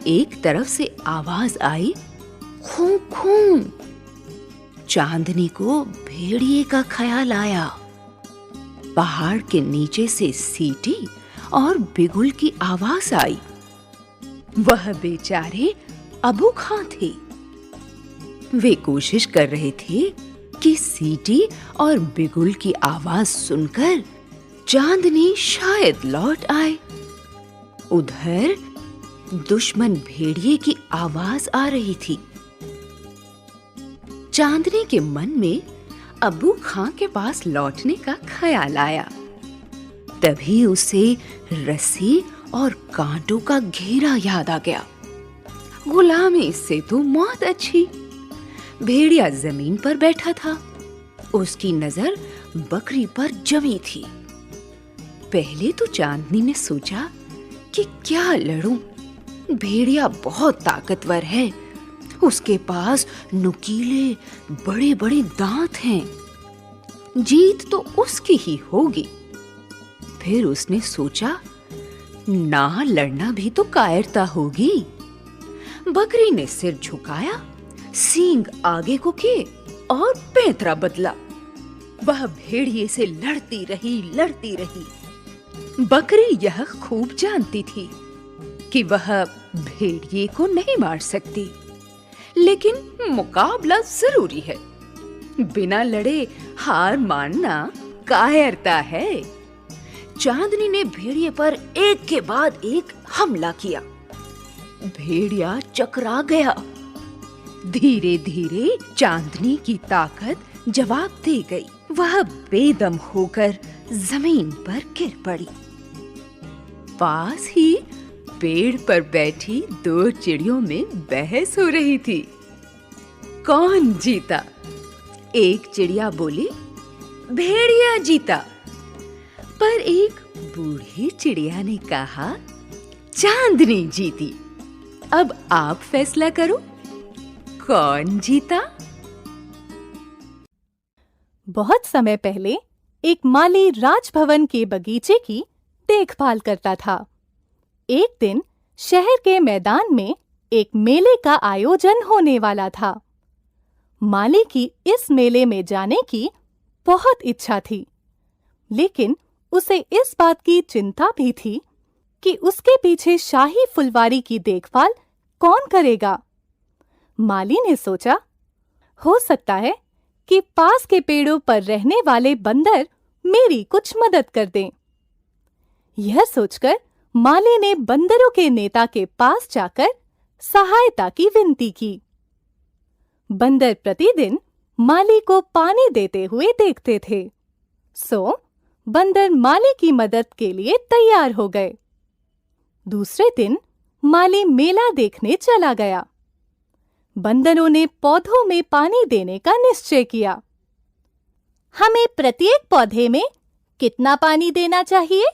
एक तरफ से आवाज आई, खूं खूं। चांदनी को भेड़िए का ख्याल आया। पहाड़ के नीचे से सीटी और बिगुल की आवाज आई। वह बेचारे अबू खां थे। वे कोशिश कर रहे थे कि सीटी और बिगुल की आवाज सुनकर चांदनी शायद लौट आए। उधर दुश्मन भेड़िए की आवाज आ रही थी। चांदनी के मन में अबू खां के पास लौटने का ख्याल आया। तभी उसे रस्सी और कांटों का घेरा याद आ गया। गुलामी से तो मौत अच्छी। भेड़िया जमीन पर बैठा था। उसकी नजर बकरी पर जमी थी। पहले तो चांदनी ने सोचा कि क्या लड़ूं? भेड़िया बहुत ताकतवर है। उसके पास नुकीले बड़े बड़े दांत हैं। जीत तो उसकी ही होगी। फिर उसने सोचा, ना लड़ना भी तो कायरता होगी। बकरी ने सिर झुकाया, सींग आगे को किए और पैंतरा बदला। वह भेड़िए से लड़ती रही। बकरी यह खूब जानती थी कि वह भेड़िए को नहीं मार सकती, लेकिन मुकाबला जरूरी है। बिना लड़े हार मानना कायरता है। चांदनी ने भेड़िए पर एक के बाद एक हमला किया। भेड़िया चकरा गया। धीरे धीरे चांदनी की ताकत जवाब दे गई। वह बेदम होकर जमीन पर गिर पड़ी। पास ही पेड़ पर बैठी दो चिड़ियों में बहस हो रही थी। कौन जीता? एक चिड़िया बोली, भेड़िया जीता। पर एक बूढ़ी चिड़िया ने कहा, चांदनी जीती। अब आप फैसला करो, कौन जीता? बहुत समय पहले एक माली राजभवन के बगीचे की देखभाल करता था। एक दिन शहर के मैदान में एक मेले का आयोजन होने वाला था। माली की इस मेले में जाने की बहुत इच्छा थी, लेकिन उसे इस बात की चिंता भी थी कि उसके पीछे शाही फुलवारी की देखभाल कौन करेगा। माली ने सोचा, हो सकता है कि पास के पेड़ों पर रहने वाले बंदर मेरी कुछ मदद कर दें। यह सोचकर माली ने बंदरों के नेता के पास जाकर सहायता की विनती की। बंदर प्रतिदिन माली को पानी देते हुए देखते थे, सो बंदर माली की मदद के लिए तैयार हो गए। दूसरे दिन माली मेला देखने चला गया। बंदरों ने पौधों में पानी देने का निश्चय किया। हमें प्रत्येक पौधे में कितना पानी देना चाहिए?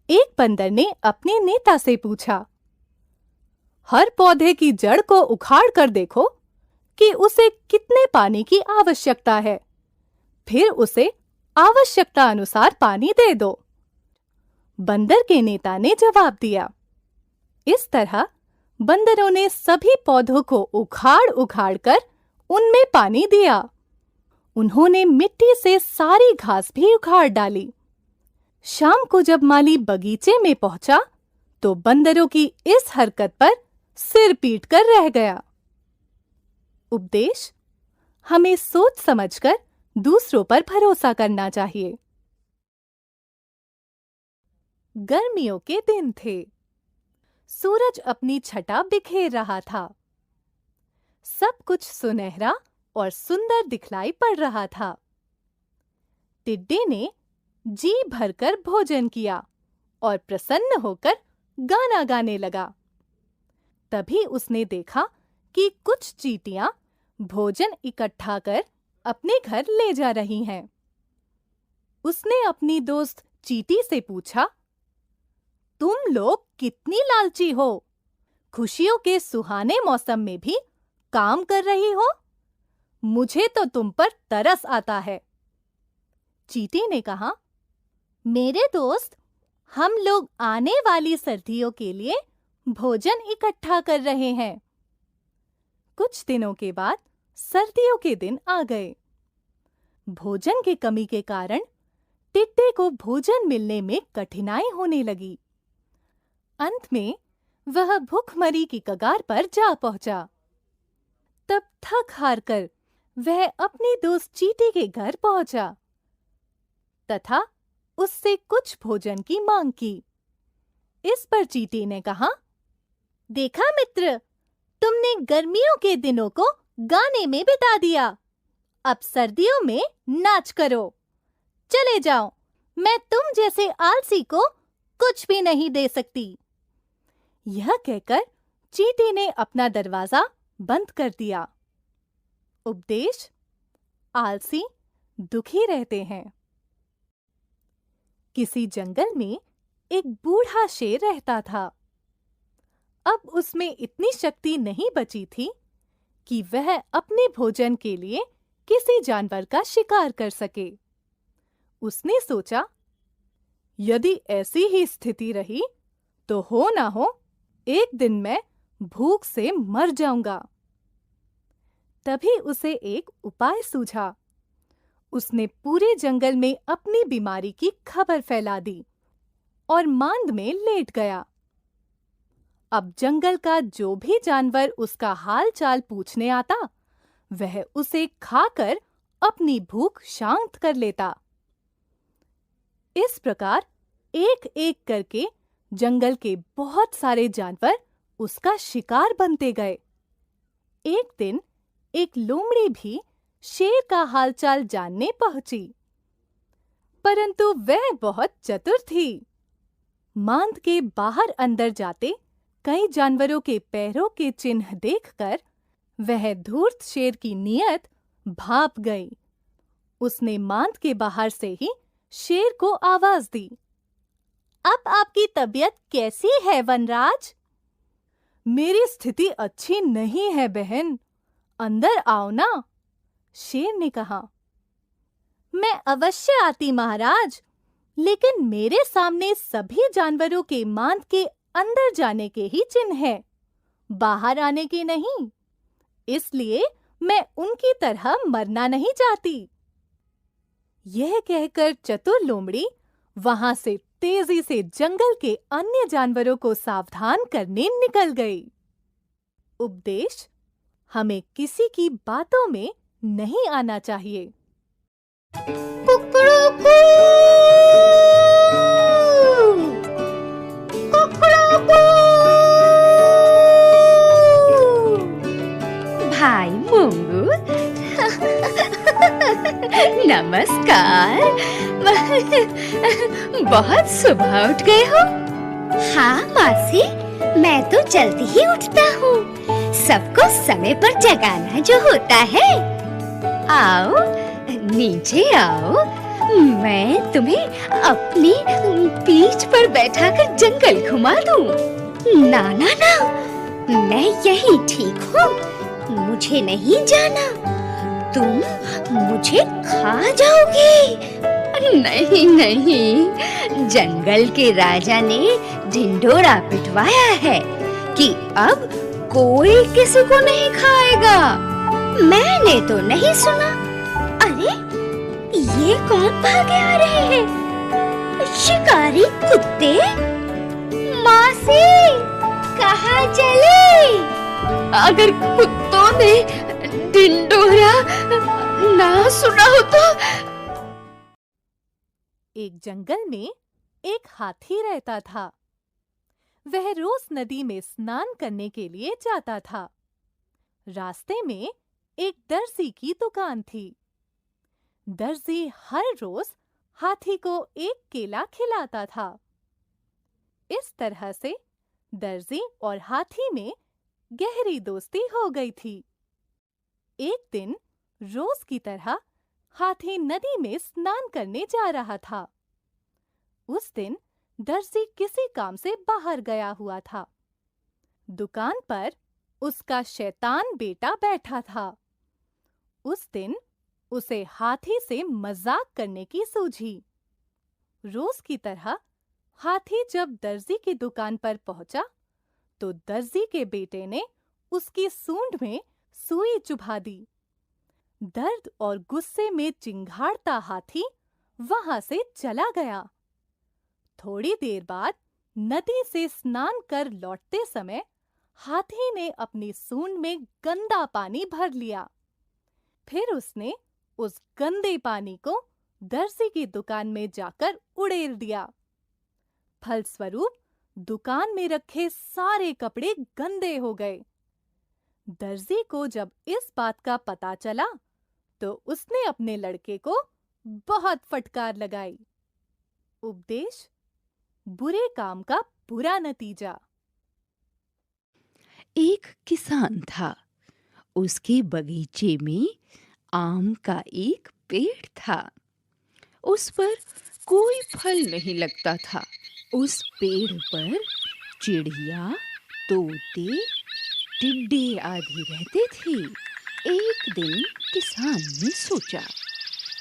एक बंदर ने अपने नेता से पूछा। हर पौधे की जड़ को उखाड़ कर देखो कि उसे कितने पानी की आवश्यकता है, फिर उसे आवश्यकता अनुसार पानी दे दो। बंदर के नेता ने जवाब दिया। इस तरह बंदरों ने सभी पौधों को उखाड़ कर उनमें पानी दिया। उन्होंने मिट्टी से सारी घास भी उखाड़ डाली। शाम को जब माली बगीचे में पहुंचा, तो बंदरों की इस हरकत पर सिर पीट कर रह गया। उपदेश: हमें सोच समझकर दूसरों पर भरोसा करना चाहिए। गर्मियों के दिन थे। सूरज अपनी छटा बिखेर रहा था। सब कुछ सुनहरा और सुंदर दिखलाई पड़ रहा था। टिड्डे ने जी भरकर भोजन किया और प्रसन्न होकर गाना गाने लगा। तभी उसने देखा कि कुछ चींटियां भोजन इकट्ठा कर अपने घर ले जा रही हैं। उसने अपनी दोस्त चींटी से पूछा, तुम लोग कितनी लालची हो? खुशियों के सुहाने मौसम में भी काम कर रही हो? मुझे तो तुम पर तरस आता है। चींटी ने कहा, मेरे दोस्त, हम लोग आने वाली सर्दियों के लिए भोजन इकट्ठा कर रहे हैं। कुछ दिनों के बाद सर्दियों के दिन आ गए। भोजन की कमी के कारण टिड्डे को भोजन मिलने में कठिनाई होने लगी। अंत में वह भूखमरी की कगार पर जा पहुंचा। तब थक हार कर वह अपनी दोस्त चींटी के घर पहुंचा तथा उससे कुछ भोजन की मांग की। इस पर चींटी ने कहा, देखा मित्र, तुमने गर्मियों के दिनों को गाने में बिता दिया। अब सर्दियों में नाच करो। चले जाओ, मैं तुम जैसे आलसी को कुछ भी नहीं दे सकती। यह कहकर चींटी ने अपना दरवाजा बंद कर दिया। उपदेश: आलसी दुखी रहते हैं। किसी जंगल में एक बूढ़ा शेर रहता था। अब उसमें इतनी शक्ति नहीं बची थी कि वह अपने भोजन के लिए किसी जानवर का शिकार कर सके। उसने सोचा, यदि ऐसी ही स्थिति रही तो हो ना हो एक दिन मैं भूख से मर जाऊंगा। तभी उसे एक उपाय सूझा। उसने पूरे जंगल में अपनी बीमारी की खबर फैला दी और मांद में लेट गया। अब जंगल का जो भी जानवर उसका हाल चाल पूछने आता, वह उसे खाकर अपनी भूख शांत कर लेता। इस प्रकार एक एक करके जंगल के बहुत सारे जानवर उसका शिकार बनते गए। एक दिन एक लोमड़ी भी शेर का हालचाल जानने पहुंची, परंतु वह बहुत चतुर थी। मांद के बाहर अंदर जाते कई जानवरों के पैरों के चिन्ह देखकर वह धूर्त शेर की नीयत भाप गई। उसने मांद के बाहर से ही शेर को आवाज दी, अब आपकी तबीयत कैसी है वनराज? मेरी स्थिति अच्छी नहीं है बहन, अंदर आओ ना, शेर ने कहा। मैं अवश्य आती महाराज, लेकिन मेरे सामने सभी जानवरों के मांद के अंदर जाने के ही चिन्ह हैं, बाहर आने के नहीं। इसलिए मैं उनकी तरह मरना नहीं चाहती। यह कहकर चतुर लोमड़ी वहां से तेजी से जंगल के अन्य जानवरों को सावधान करने निकल गई। उपदेश: हमें किसी की बातों में नहीं आना चाहिए। कुकड़ूकू, कुकड़ूकू। भाई मूंगू, नमस्कार। बहुत सुबह उठ गए हो। हाँ मासी, मैं तो जल्दी ही उठता हूँ। सबको समय पर जगाना जो होता है। आओ, नीचे आओ, मैं तुम्हें अपनी पीठ पर बैठाकर जंगल घुमा दूं। ना ना ना, मैं यही ठीक हूँ, मुझे नहीं जाना। तुम मुझे खा जाओगी। नहीं नहीं, जंगल के राजा ने ढिंढोरा पिटवाया है कि अब कोई किसी को नहीं खाएगा। मैंने तो नहीं सुना। अरे, ये कौन भागे आ रहे हैं? शिकारी कुत्ते? मासी, कहाँ चले? अगर कुत्तों ने ढिंढोरा ना सुना हो तो। एक जंगल में एक हाथी रहता था। वह रोज नदी में स्नान करने के लिए जाता था। रास्ते में एक दर्जी की दुकान थी। दर्जी हर रोज हाथी को एक केला खिलाता था। इस तरह से दर्जी और हाथी में गहरी दोस्ती हो गई थी। एक दिन रोज की तरह हाथी नदी में स्नान करने जा रहा था। उस दिन दर्जी किसी काम से बाहर गया हुआ था। दुकान पर उसका शैतान बेटा बैठा था। उस दिन उसे हाथी से मजाक करने की सूझी। रोज की तरह हाथी जब दर्जी की दुकान पर पहुंचा तो दर्जी के बेटे ने उसकी सूंड में सुई चुभा दी। दर्द और गुस्से में चिंघाड़ता हाथी वहां से चला गया। थोड़ी देर बाद नदी से स्नान कर लौटते समय हाथी ने अपनी सूंड में गंदा पानी भर लिया। फिर उसने उस गंदे पानी को दर्जी की दुकान में जाकर उड़ेल दिया। फलस्वरूप दुकान में रखे सारे कपड़े गंदे हो गए। दर्जी को जब इस बात का पता चला तो उसने अपने लड़के को बहुत फटकार लगाई। उपदेश: बुरे काम का बुरा नतीजा। एक किसान था। उसके बगीचे में आम का एक पेड़ था। उस पर कोई फल नहीं लगता था। उस पेड़ पर चिड़िया, तोते, टिड्डे आदि रहते थे। एक दिन किसान ने सोचा,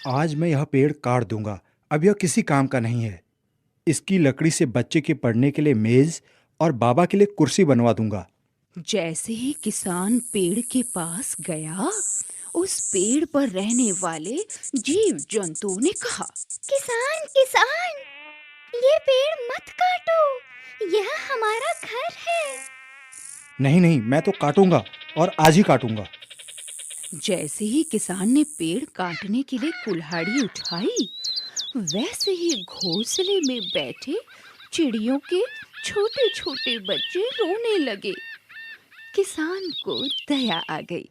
आज मैं यह पेड़ काट दूंगा। अब यह किसी काम का नहीं है। इसकी लकड़ी से बच्चे के पढ़ने के लिए मेज और बाबा के लिए कुर्सी बनवा दूंगा। जैसे ही किसान पेड़ के पास गया, उस पेड़ पर रहने वाले जीव जंतुओं ने कहा, किसान किसान, ये पेड़ मत काटो, यह हमारा घर है। नहीं नहीं, मैं तो काटूंगा और आज ही काटूंगा। जैसे ही किसान ने पेड़ काटने के लिए कुल्हाड़ी उठाई, वैसे ही घोंसले में बैठे चिड़ियों के छोटे छोटे बच्चे रोने लगे। किसान को दया आ गई।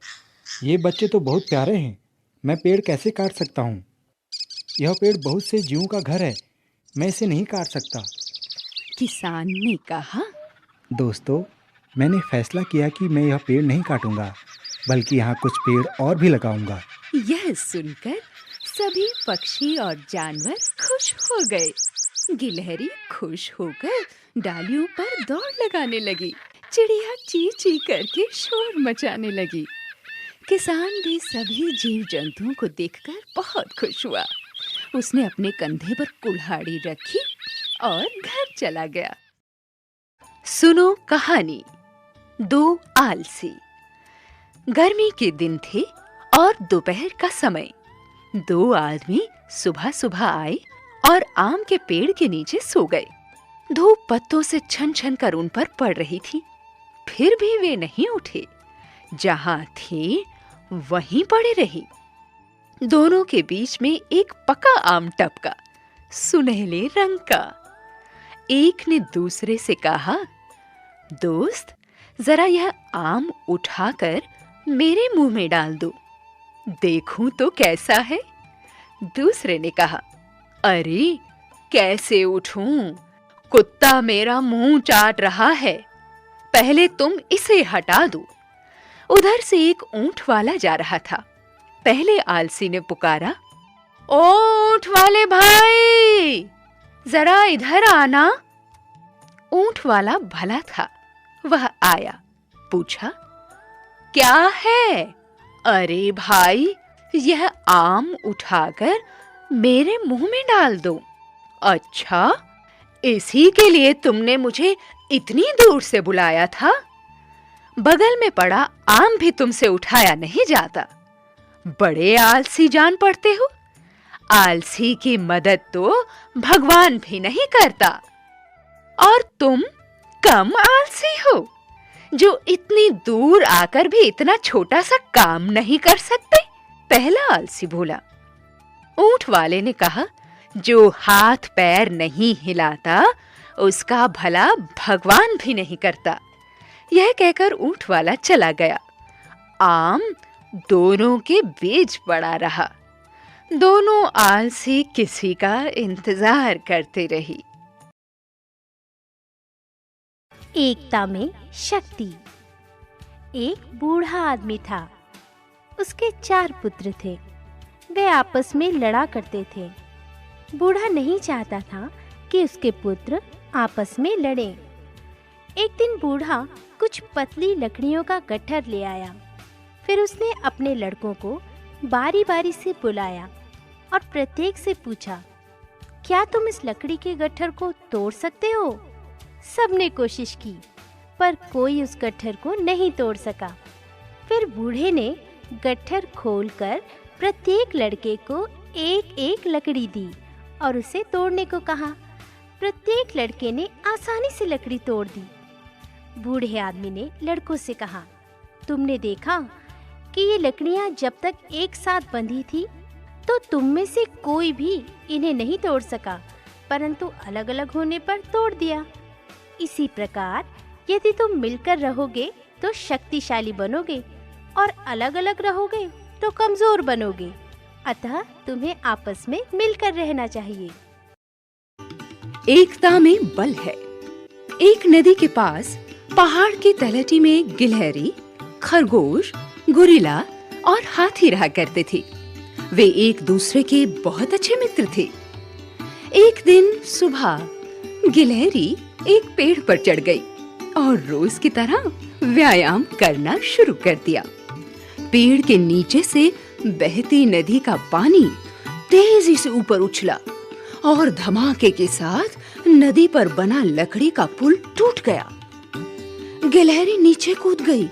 ये बच्चे तो बहुत प्यारे हैं, मैं पेड़ कैसे काट सकता हूँ? यह पेड़ बहुत से जीवों का घर है, मैं इसे नहीं काट सकता। किसान ने कहा, दोस्तों, मैंने फैसला किया कि मैं यह पेड़ नहीं काटूंगा, बल्कि यहाँ कुछ पेड़ और भी लगाऊंगा। यह सुनकर सभी पक्षी और जानवर खुश हो गए। गिलहरी खुश होकर डालियों पर दौड़ लगाने लगी। चिड़िया ची ची करके शोर मचाने लगी। किसान भी सभी जीव जंतुओं को देखकर बहुत खुश हुआ। उसने अपने कंधे पर कुल्हाड़ी रखी और घर चला गया। सुनो कहानी, दो आलसी। गर्मी के दिन थे और दोपहर का समय। दो आदमी सुबह सुबह आए और आम के पेड़ के नीचे सो गए। धूप पत्तों से छन छन कर उन पर पड़ रही थी, फिर भी वे नहीं उठे। जहां थे वहीं पड़े रहे। दोनों के बीच में एक पका आम टपका, सुनहले रंग का। एक ने दूसरे से कहा, दोस्त, जरा यह आम उठाकर मेरे मुंह में डाल दो, देखूं तो कैसा है। दूसरे ने कहा, अरे कैसे उठूं, कुत्ता मेरा मुंह चाट रहा है, पहले तुम इसे हटा दो। उधर से एक ऊंट वाला जा रहा था। पहले आलसी ने पुकारा, ओ ऊंट वाले भाई, जरा इधर आना। ऊंट वाला भला था, वह आया, पूछा, क्या है? अरे भाई, यह आम उठाकर मेरे मुंह में डाल दो। अच्छा, इसी के लिए तुमने मुझे इतनी दूर से बुलाया था? बगल में पड़ा आम भी तुमसे उठाया नहीं जाता। बड़े आलसी जान पड़ते हो। आलसी की मदद तो भगवान भी नहीं करता। और तुम कम आलसी हो, जो इतनी दूर आकर भी इतना छोटा सा काम नहीं कर सकते। पहला आलसी बोला। ऊंट वाले ने कहा, जो हाथ पैर नहीं हिलाता उसका भला भगवान भी नहीं करता। यह कहकर ऊंट वाला चला गया। आम दोनों के बीच पड़ा रहा। दोनों आलसी किसी का इंतजार करते रही। एकता में शक्ति। एक बूढ़ा आदमी था। उसके 4 पुत्र थे। वे आपस में लड़ा करते थे। बूढ़ा नहीं चाहता था कि उसके पुत्र आपस में लड़ें। एक दिन बूढ़ा कुछ पतली लकड़ियों का गट्ठर ले आया। फिर उसने अपने लड़कों को बारी बारी से बुलाया और प्रत्येक से पूछा, क्या तुम इस लकड़ी के गट्ठर को तोड़ सकते हो? सबने कोशिश की, पर कोई उस गट्ठर को नहीं तोड़ सका। फिर बूढ़े ने गट्ठर खोलकर प्रत्येक लड़के को एक एक लकड़ी दी और उसे तोड़ने को कहा। प्रत्येक लड़के ने आसानी से लकड़ी तोड़ दी। बूढ़े आदमी ने लड़कों से कहा, तुमने देखा कि ये लकड़ियां जब तक एक साथ बंधी थी तो तुम में से कोई भी इन्हें नहीं तोड़ सका, परंतु अलग अलग होने पर तोड़ दिया। इसी प्रकार यदि तुम मिलकर रहोगे तो शक्तिशाली बनोगे और अलग अलग रहोगे तो कमजोर बनोगे। अतः तुम्हें आपस में मिलकर रहना चाहिए। एकता में बल है। एक नदी के पास पहाड़ की तलहटी में गिलहरी, खरगोश, गोरिल्ला और हाथी रहा करते थे। वे एक दूसरे के बहुत अच्छे मित्र थे। एक दिन सुबह गिलहरी एक पेड़ पर चढ़ गई और रोज की तरह व्यायाम करना शुरू कर दिया। पेड़ के नीचे से बहती नदी का पानी तेजी से ऊपर उछला और धमाके के साथ नदी पर बना लकड़ी का पुल टूट गया। गिलहरी नीचे कूद गई।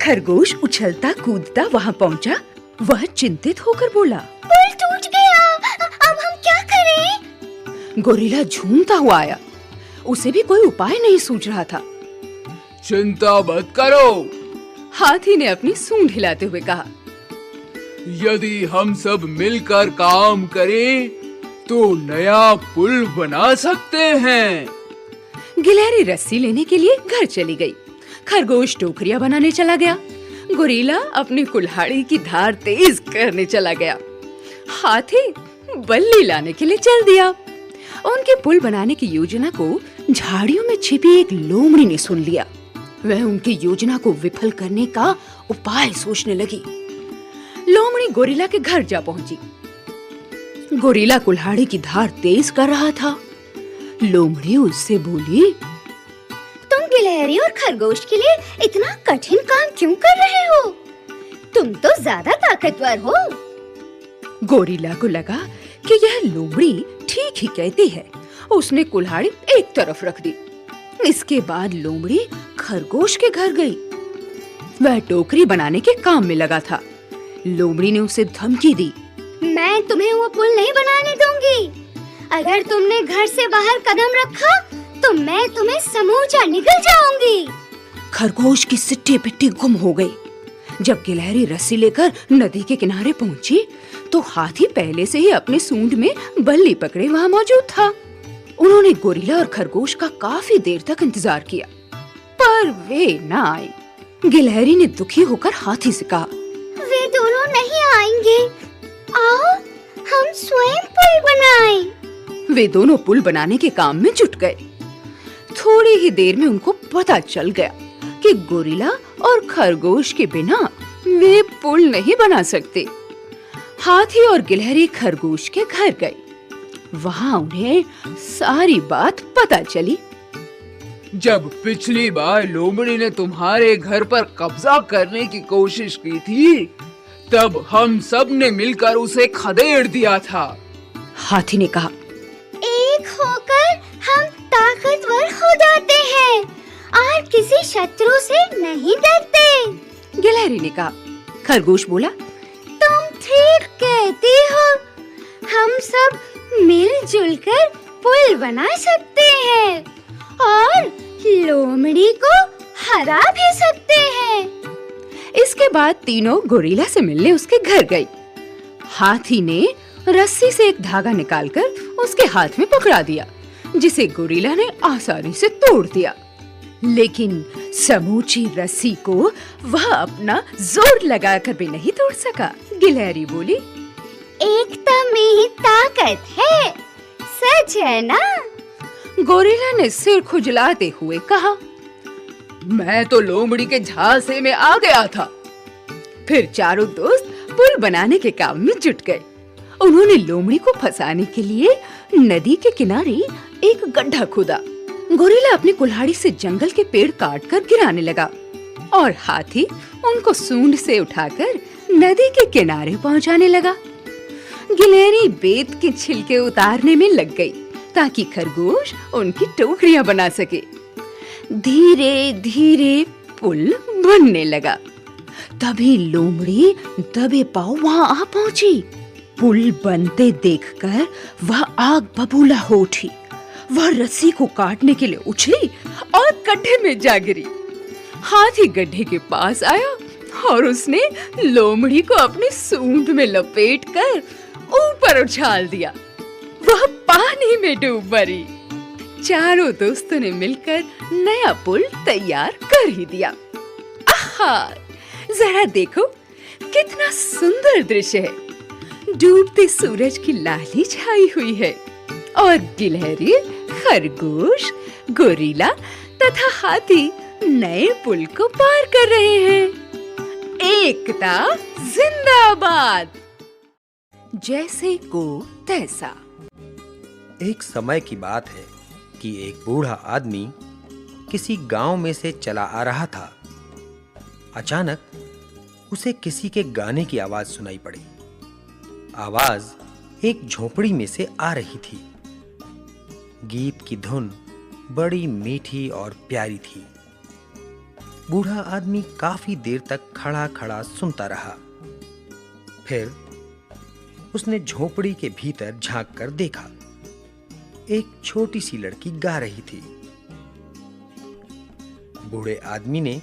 खरगोश उछलता कूदता वहां पहुंचा। वह चिंतित होकर बोला, पुल टूट गया, अब हम क्या करें? गोरिल्ला झूमता हुआ आया। उसे भी कोई उपाय नहीं सूझ रहा था। चिंता मत करो, हाथी ने अपनी सूंड हिलाते हुए कहा, यदि हम सब मिलकर काम करें तो नया पुल बना सकते हैं। गिलहरी रस्सी लेने के लिए घर चली गई। खरगोश टोकरियां बनाने चला गया। गोरिल्ला अपनी कुल्हाड़ी की धार तेज करने चला गया। हाथी बल्ली लाने के लिए चल दिया। उनके पुल बनाने की योजना को झाड़ियों में छिपी एक लोमड़ी ने सुन लिया। वह उनकी योजना को विफल करने का उपाय सोचने लगी। लोमड़ी गोरिल्ला के घर जा पहुंची। गोरिल्ला कुल्हाड़ी की धार तेज कर रहा था। लोमड़ी उससे बोली, तुम गिलहरी और खरगोश के लिए इतना कठिन काम क्यों कर रहे हो? तुम तो ज्यादा ताकतवर हो। गोरिल्ला को लगा कि यह लोमड़ी ठीक ही कहती है। उसने कुल्हाड़ी एक तरफ रख दी। इसके बाद लोमड़ी खरगोश के घर गई। वह टोकरी बनाने के काम में लगा था। लोमड़ी ने उसे धमकी दी, मैं तुम्हें वो पुल नहीं बनाने दूंगी। अगर तुमने घर से बाहर कदम रखा तो मैं तुम्हें समूचा निगल जाऊंगी। खरगोश की सिट्टी पिट्टी गुम हो गई। जब गिलहरी रस्सी लेकर नदी के किनारे पहुंची तो हाथी पहले से ही अपने सूंड में बल्ली पकड़े वहां मौजूद था। उन्होंने गोरिल्ला और खरगोश का काफी देर तक इंतजार किया, पर वे न आए। गिलहरी ने दुखी होकर हाथी से कहा, वे दोनों नहीं आएंगे। आओ हम स्वयं पुल बनाएं। वे दोनों पुल बनाने के काम में जुट गए। थोड़ी ही देर में उनको पता चल गया कि गोरिल्ला और खरगोश के बिना वे पुल नहीं बना सकते। हाथी और गिलहरी खरगोश के घर गए। वहां उन्हें सारी बात पता चली। जब पिछली बार लोमड़ी ने तुम्हारे घर पर कब्जा करने की कोशिश की थी, तब हम सब ने मिलकर उसे खदेड़ दिया था। हाथी ने कहा, एक होकर हम ताकतवर हो जाते हैं और किसी शत्रु से नहीं डरते। गिलहरी ने कहा। खरगोश बोला, तुम ठीक कहती हो। हम सब मिलजुल कर पुल बना सकते हैं और लोमड़ी को हरा भी सकते हैं। इसके बाद तीनों गोरिल्ला से मिलने उसके घर गई। हाथी ने रस्सी से एक धागा निकालकर उसके हाथ में पकड़ा दिया, जिसे गोरिल्ला ने आसानी से तोड़ दिया। लेकिन समूची रस्सी को वह अपना जोर लगाकर भी नहीं तोड़ सका। गिलहरी बोली, एकता में ही ताकत है, सच है ना? गोरिल्ला ने सिर खुजलाते हुए कहा, मैं तो लोमड़ी के झांसे में आ गया था। फिर चारों दोस्त पुल बनाने के काम में जुट गए। उन्होंने लोमड़ी को फंसाने के लिए नदी के किनारे एक गड्ढा खोदा। गोरिल्ला अपनी कुल्हाड़ी से जंगल के पेड़ काटकर गिराने लगा और हाथी उनको सूंड से उठाकर नदी के किनारे पहुंचाने लगा। गिलहरी बेत के छिलके उतारने में लग गई ताकि खरगोश उनकी टोकरियां बना सके। धीरे धीरे पुल बनने लगा। तभी लोमड़ी दबे पांव वहां आ पहुंची। पुल बनते देखकर वह आग बबूला हो उठी। वह रस्सी को काटने के लिए उछली और गड्ढे में जा गिरी। हाथी गड्ढे के पास आया और उसने लोमड़ी को अपनी सूंड में लपेटकर ऊपर उछाल दिया। वह पानी में डूब मरी। चारों दोस्तों ने मिलकर नया पुल तैयार कर ही दिया। आहा, जरा देखो कितना सुंदर दृश्य है। डूबते सूरज की लाली छाई हुई है और गिलहरी, खरगोश, गोरिल्ला तथा हाथी नए पुल को पार कर रहे हैं। एकता जिंदाबाद। जैसे को तैसा। एक समय की बात है कि एक बूढ़ा आदमी किसी गांव में से चला आ रहा था। अचानक उसे किसी के गाने की आवाज सुनाई पड़ी। आवाज एक झोपड़ी में से आ रही थी। गीत की धुन बड़ी मीठी और प्यारी थी। बूढ़ा आदमी काफी देर तक खड़ा खड़ा सुनता रहा। फिर उसने झोपड़ी के भीतर झांक कर देखा। एक छोटी सी लड़की गा रही थी। बूढ़े आदमी ने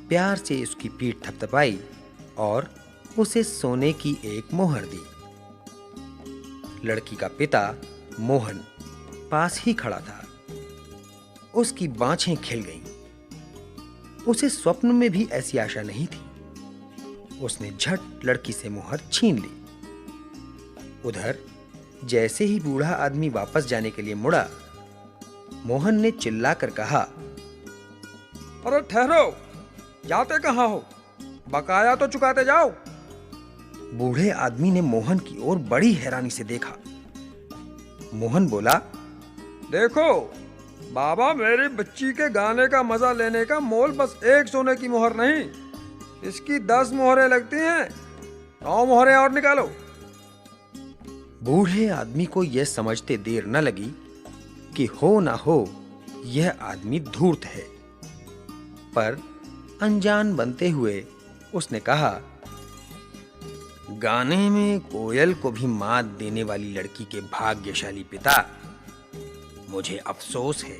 प्यार से उसकी पीठ थपथपाई और उसे सोने की एक मोहर दी। लड़की का पिता मोहन पास ही खड़ा था। उसकी बाँछें खिल गईं। उसे स्वप्न में भी ऐसी आशा नहीं थी। उसने झट लड़की से मोहर छीन ली। उधर जैसे ही बूढ़ा आदमी वापस जाने के लिए मुड़ा, मोहन ने चिल्लाकर कहा, अरे ठहरो, जाते कहाँ हो? बकाया तो चुकाते जाओ। बूढ़े आदमी ने मोहन की ओर बड़ी हैरानी से देखा। मोहन बोला, देखो बाबा, मेरी बच्ची के गाने का मजा लेने का मोल बस एक सोने की मोहर नहीं, इसकी 10 मोहरें लगती हैं। 9 मोहरें और निकालो। बूढ़े आदमी को यह समझते देर न लगी कि हो ना हो यह आदमी धूर्त है। पर अनजान बनते हुए उसने कहा, गाने में कोयल को भी मात देने वाली लड़की के भाग्यशाली पिता, मुझे अफसोस है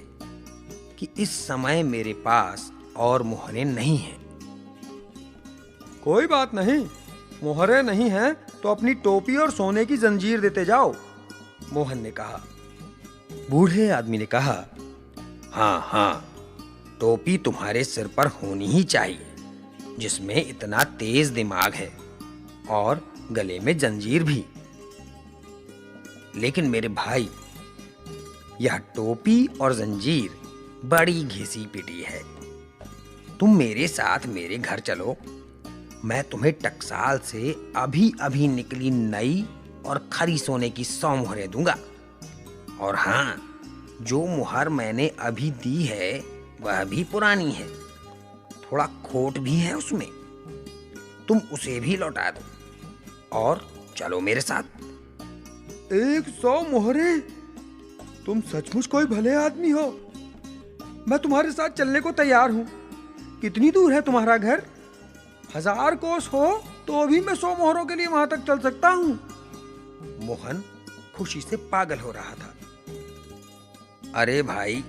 कि इस समय मेरे पास और मोहरें नहीं हैं। कोई बात नहीं, मोहरें नहीं हैं तो अपनी टोपी और सोने की जंजीर देते जाओ, मोहन ने कहा। बूढ़े आदमी ने कहा, हाँ हाँ, टोपी तुम्हारे सिर पर होनी ही चाहिए, जिसमें इतना तेज दिमाग है, और गले में जंजीर भी। लेकिन मेरे भाई, यह टोपी और जंजीर बड़ी घिसी पिटी है। तुम मेरे साथ मेरे घर चलो, मैं तुम्हें टकसाल से अभी अभी निकली नई और खरी सोने की 100 मोहरें दूंगा। और हाँ, जो मुहर मैंने अभी दी है वह भी पुरानी है, थोड़ा खोट भी है उसमें, तुम उसे भी लौटा दो और चलो मेरे साथ। 100 मोहरें? तुम सचमुच कोई भले आदमी हो। मैं तुम्हारे साथ चलने को तैयार हूँ। कितनी दूर है तुम्हारा घर? 1000 कोस हो तो भी मैं 100 मोहरों के लिए वहां तक चल सकता हूँ। मोहन खुशी से पागल हो रहा था। अरे भाई,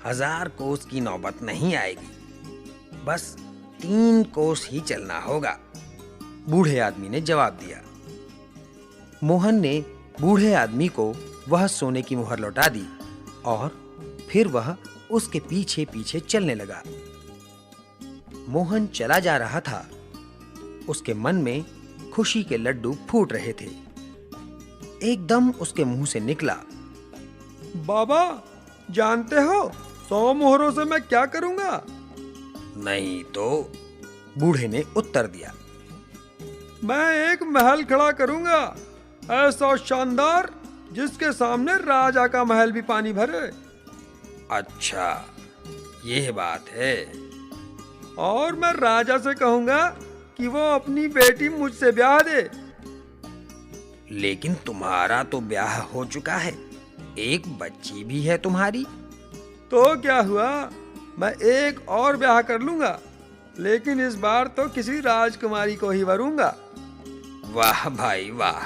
1000 कोस की नौबत नहीं आएगी, बस 3 कोस ही चलना होगा, बूढ़े आदमी ने जवाब दिया। मोहन ने बूढ़े आदमी को वह सोने की मुहर लौटा दी और फिर वह उसके पीछे पीछे चलने लगा। मोहन चला जा रहा था। उसके मन में खुशी के लड्डू फूट रहे थे। एकदम उसके मुंह से निकला, बाबा, जानते हो 100 मोहरों से मैं क्या करूंगा? नहीं तो, बूढ़े ने उत्तर दिया। मैं एक महल खड़ा करूंगा, ऐसा शानदार जिसके सामने राजा का महल भी पानी भरे। अच्छा, यह बात है। और मैं राजा से कहूंगा कि वो अपनी बेटी मुझसे ब्याह दे। लेकिन तुम्हारा तो ब्याह हो चुका है, एक बच्ची भी है तुम्हारी। तो क्या हुआ, मैं एक और ब्याह कर लूंगा, लेकिन इस बार तो किसी राजकुमारी को ही वरूंगा। वाह भाई वाह।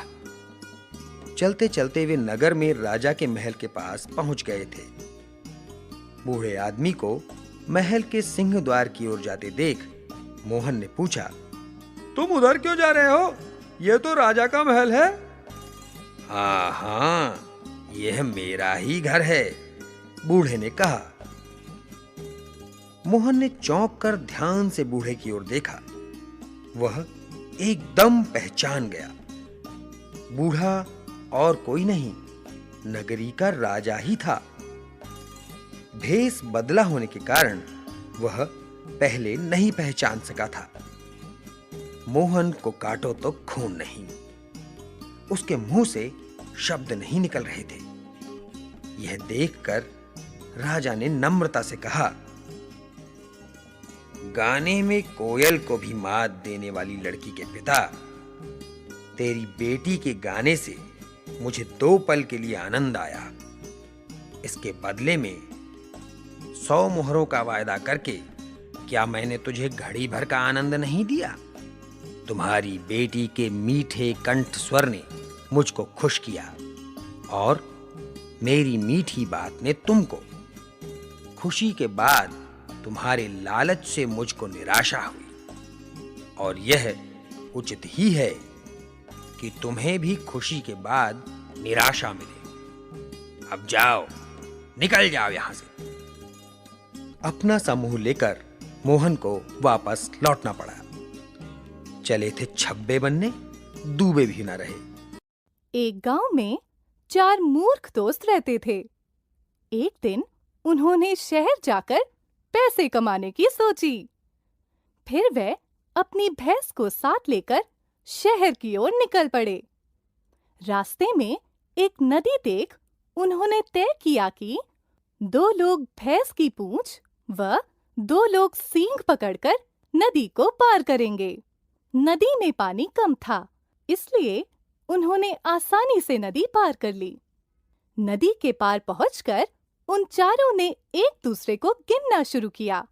चलते चलते वे नगर में राजा के महल के पास पहुंच गए थे। बूढ़े आदमी को महल के सिंह द्वार की ओर जाते देख मोहन ने पूछा, तुम उधर क्यों जा रहे हो? यह तो राजा का महल है। हाँ हाँ, यह मेरा ही घर है, बूढ़े ने कहा। मोहन ने चौंक कर ध्यान से बूढ़े की ओर देखा। वह एकदम पहचान गया। बूढ़ा और कोई नहीं, नगरी का राजा ही था। भेष बदला होने के कारण वह पहले नहीं पहचान सका था। मोहन को काटो तो खून नहीं। उसके मुंह से शब्द नहीं निकल रहे थे। यह देखकर राजा ने नम्रता से कहा, गाने में कोयल को भी मात देने वाली लड़की के पिता, तेरी बेटी के गाने से मुझे 2 पल के लिए आनंद आया। इसके बदले में 100 मोहरों का वायदा करके क्या मैंने तुझे घड़ी भर का आनंद नहीं दिया? तुम्हारी बेटी के मीठे कंठ स्वर ने मुझको खुश किया और मेरी मीठी बात ने तुमको। खुशी के बाद तुम्हारे लालच से मुझको निराशा हुई और यह उचित ही है कि तुम्हें भी खुशी के बाद निराशा मिले। अब जाओ, निकल जाओ यहां से। अपना समूह लेकर मोहन को वापस लौटना पड़ा। चले थे छब्बे बनने, डूबे भी न रहे। एक गांव में 4 मूर्ख दोस्त रहते थे। एक दिन उन्होंने शहर जाकर पैसे कमाने की सोची। फिर वे अपनी भैंस को साथ लेकर शहर की ओर निकल पड़े। रास्ते में एक नदी देख उन्होंने तय किया कि 2 लोग भैंस की पूंछ व 2 लोग सींग पकड़कर नदी को पार करेंगे। नदी में पानी कम था, इसलिए उन्होंने आसानी से नदी पार कर ली। नदी के पार पहुंचकर उन चारों ने एक दूसरे को गिनना शुरू किया।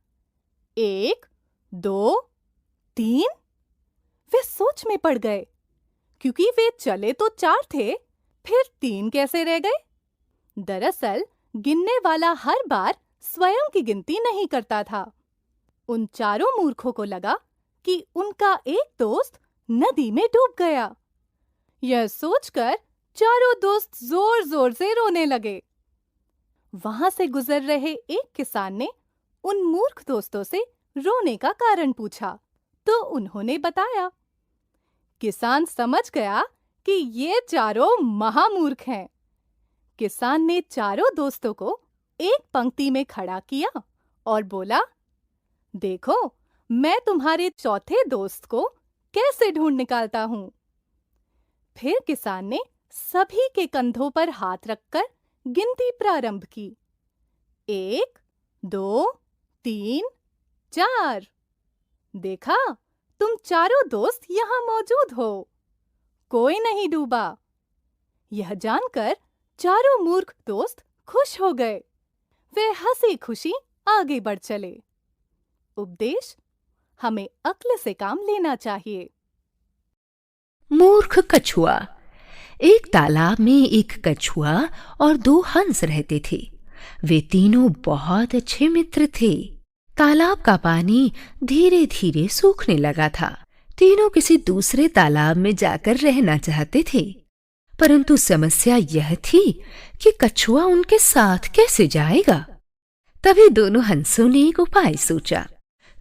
1, 2, 3। वे सोच में पड़ गए, क्योंकि वे चले तो 4 थे, फिर 3 कैसे रह गए? दरअसल गिनने वाला हर बार स्वयं की गिनती नहीं करता था। उन चारों मूर्खों को लगा कि उनका एक दोस्त नदी में डूब गया। यह सोचकर चारों दोस्त जोर जोर से रोने लगे। वहां से गुजर रहे एक किसान ने उन मूर्ख दोस्तों से रोने का कारण पूछा, तो उन्होंने बताया। किसान समझ गया कि ये चारों महामूर्ख हैं। किसान ने चारों दोस्तों को एक पंक्ति में खड़ा किया और बोला, देखो, मैं तुम्हारे चौथे दोस्त को कैसे ढूंढ निकालता हूं। फिर किसान ने सभी के कंधों पर हाथ रखकर गिनती प्रारंभ की। 1, 2, 3, 4। देखा, तुम चारों दोस्त यहां मौजूद हो। कोई नहीं डूबा। यह जानकर चारों मूर्ख दोस्त खुश हो गए। वे हंसी खुशी आगे बढ़ चले। उपदेश: हमें अक्ल से काम लेना चाहिए। मूर्ख कछुआ। एक तालाब में एक कछुआ और 2 हंस रहते थे। वे तीनों बहुत अच्छे मित्र थे। तालाब का पानी धीरे धीरे सूखने लगा था। तीनों किसी दूसरे तालाब में जाकर रहना चाहते थे, परंतु समस्या यह थी कि कछुआ उनके साथ कैसे जाएगा। तभी दोनों हंसों ने एक उपाय सोचा।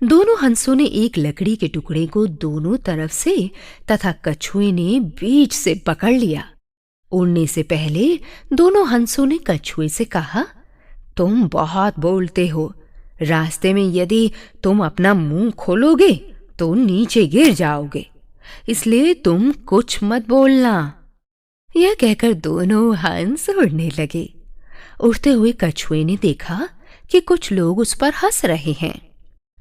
दोनों हंसों ने एक लकड़ी के टुकड़े को दोनों तरफ से तथा कछुए ने बीच से पकड़ लिया। उड़ने से पहले दोनों हंसों ने कछुए से कहा, तुम बहुत बोलते हो। रास्ते में यदि तुम अपना मुंह खोलोगे तो नीचे गिर जाओगे, इसलिए तुम कुछ मत बोलना। यह कहकर दोनों हंस उड़ने लगे। उड़ते हुए कछुए ने देखा कि कुछ लोग उस पर हंस रहे हैं।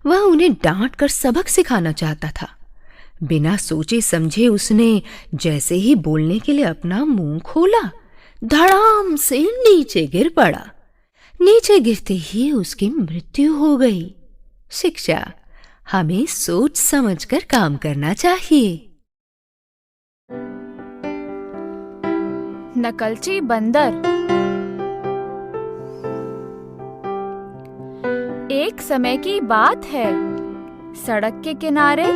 वह उन्हें डांट कर सबक सिखाना चाहता था। बिना सोचे समझे उसने जैसे ही बोलने के लिए अपना मुंह खोला, धड़ाम से नीचे गिर पड़ा। नीचे गिरते ही उसकी मृत्यु हो गई। शिक्षा: हमें सोच समझकर काम करना चाहिए। नकलची बंदर। एक समय की बात है, सड़क के किनारे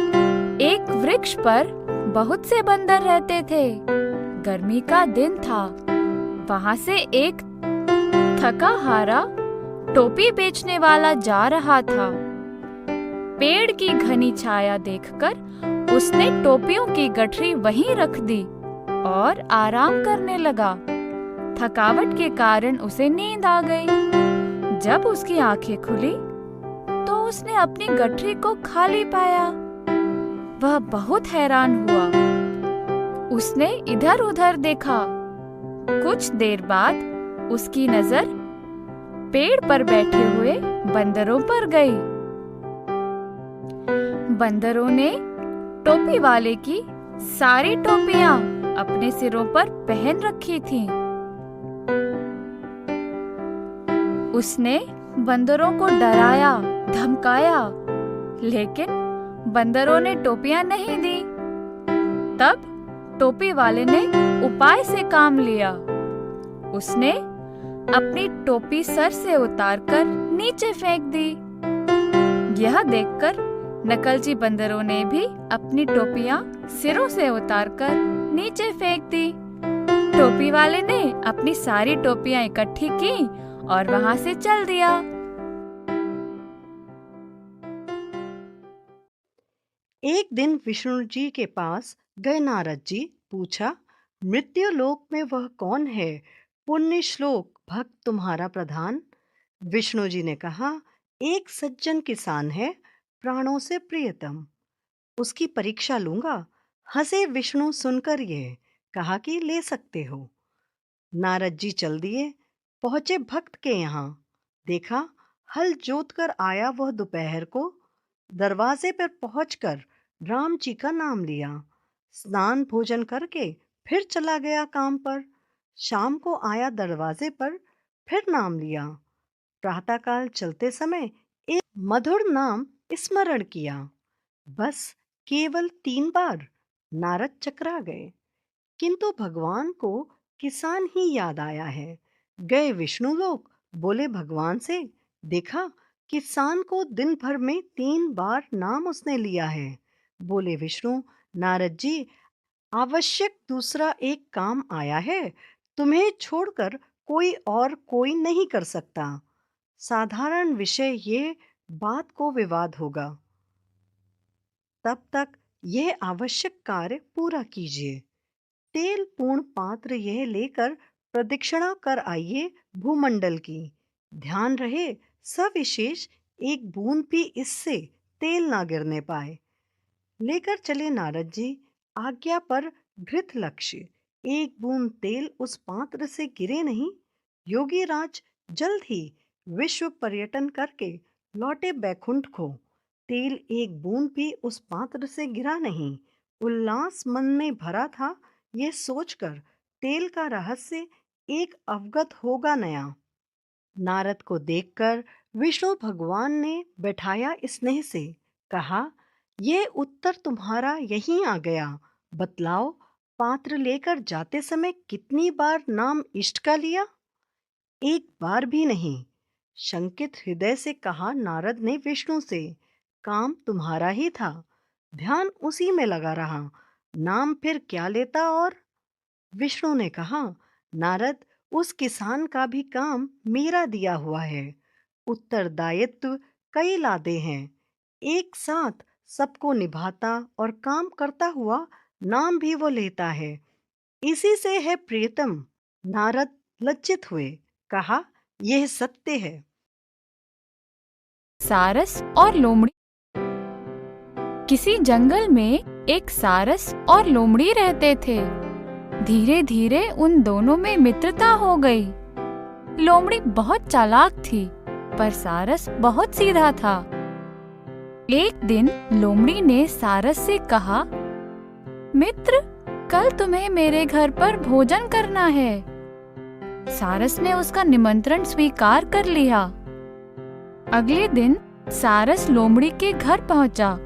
एक वृक्ष पर बहुत से बंदर रहते थे। गर्मी का दिन था। वहां से एक थका हारा टोपी बेचने वाला जा रहा था। पेड़ की घनी छाया देखकर उसने टोपियों की गठरी वहीं रख दी और आराम करने लगा। थकावट के कारण उसे नींद आ गई। जब उसकी आंखें खुली तो उसने अपनी गठरी को खाली पाया। वह बहुत हैरान हुआ। उसने इधर उधर देखा। कुछ देर बाद उसकी नजर पेड़ पर बैठे हुए बंदरों पर गई। बंदरों ने टोपी वाले की सारी टोपियां अपने सिरों पर पहन रखी थीं। उसने बंदरों को डराया, धमकाया, लेकिन बंदरों ने टोपियां नहीं दी। तब टोपी वाले ने उपाय से काम लिया। उसने अपनी टोपी सर से उतारकर नीचे फेंक दी। यह देखकर नकलची बंदरों ने भी अपनी टोपियां सिरों से उतारकर नीचे फेंक दी। टोपी वाले ने अपनी सारी टोपियां इकट्ठी की और वहां से चल दिया। एक दिन विष्णु जी के पास गए नारद जी। पूछा, मृत्यु लोक में वह कौन है, पुण्य श्लोक भक्त तुम्हारा प्रधान? विष्णु जी ने कहा, एक सज्जन किसान है, प्राणों से प्रियतम, उसकी परीक्षा लूंगा। हंसे विष्णु सुनकर यह, कहा कि ले सकते हो। नारद जी चल दिए। पहुंचे भक्त के यहाँ। देखा, हल जोत कर आया वह दोपहर को। दरवाजे पर पहुंचकर राम जी का नाम लिया। स्नान भोजन करके फिर चला गया काम पर। शाम को आया दरवाजे पर, फिर नाम लिया। प्रातःकाल चलते समय एक मधुर नाम स्मरण किया। बस केवल 3 बार नारद चकरा गए, किंतु भगवान को किसान ही याद आया है। गए विष्णु लोक, बोले भगवान से, देखा किसान को दिन भर में 3 बार नाम उसने लिया है। बोले विष्णु, नारद जी, आवश्यक दूसरा एक काम आया है, तुम्हें छोड़कर कोई नहीं कर सकता। साधारण विषय ये बात को विवाद होगा। तब तक यह आवश्यक कार्य पूरा कीजिए। तेल पूर्ण पात्र यह लेकर प्रदक्षिणा कर आइए भूमंडल की। ध्यान रहे सविशेष एक बूंद भी इससे तेल ना गिरने पाए। लेकर चले नारद जी। आज्ञा पर घृत लक्ष्य, एक बूंद तेल उस पात्र से गिरे नहीं। योगी राज जल्द ही विश्व पर्यटन करके लौटे बैकुंठ को। तेल एक बूंद भी उस पात्र से गिरा नहीं। उल्लास मन में भरा था, ये सोचकर तेल का रहस्य एक अवगत होगा नया। नारद को देखकर विष्णु भगवान ने बैठाया स्नेह से। कहा, यह उत्तर तुम्हारा यहीं आ गया। बतलाओ, पात्र लेकर जाते समय कितनी बार नाम इष्ट का लिया? एक बार भी नहीं। शंकित हृदय से कहा नारद ने विष्णु से। काम तुम्हारा ही था, ध्यान उसी में लगा रहा, नाम फिर क्या लेता? और विष्णु ने कहा, नारद, उस किसान का भी काम मेरा दिया हुआ है। उत्तरदायित्व कई लादे हैं, एक साथ सबको निभाता और काम करता हुआ नाम भी वो लेता है। इसी से है प्रियतम। नारद लज्जित हुए। कहा, यह सत्य है। सारस और लोमड़ी। किसी जंगल में एक सारस और लोमड़ी रहते थे। धीरे धीरे उन दोनों में मित्रता हो गई। लोमड़ी बहुत चालाक थी, पर सारस बहुत सीधा था। एक दिन लोमड़ी ने सारस से कहा, मित्र, कल तुम्हें मेरे घर पर भोजन करना है। सारस ने उसका निमंत्रण स्वीकार कर लिया। अगले दिन सारस लोमड़ी के घर पहुंचा।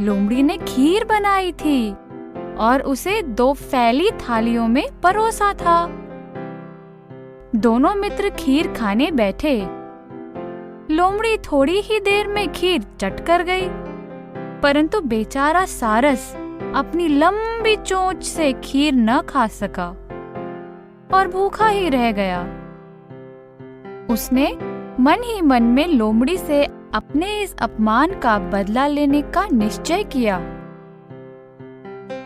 लोमड़ी ने खीर बनाई थी और उसे 2 फैली थालियों में परोसा था। दोनों मित्र खीर खाने बैठे। लोमड़ी थोड़ी ही देर में खीर चट कर गई, परंतु बेचारा सारस अपनी लंबी चोंच से खीर न खा सका और भूखा ही रह गया। उसने मन ही मन में लोमड़ी से अपने इस अपमान का बदला लेने का निश्चय किया।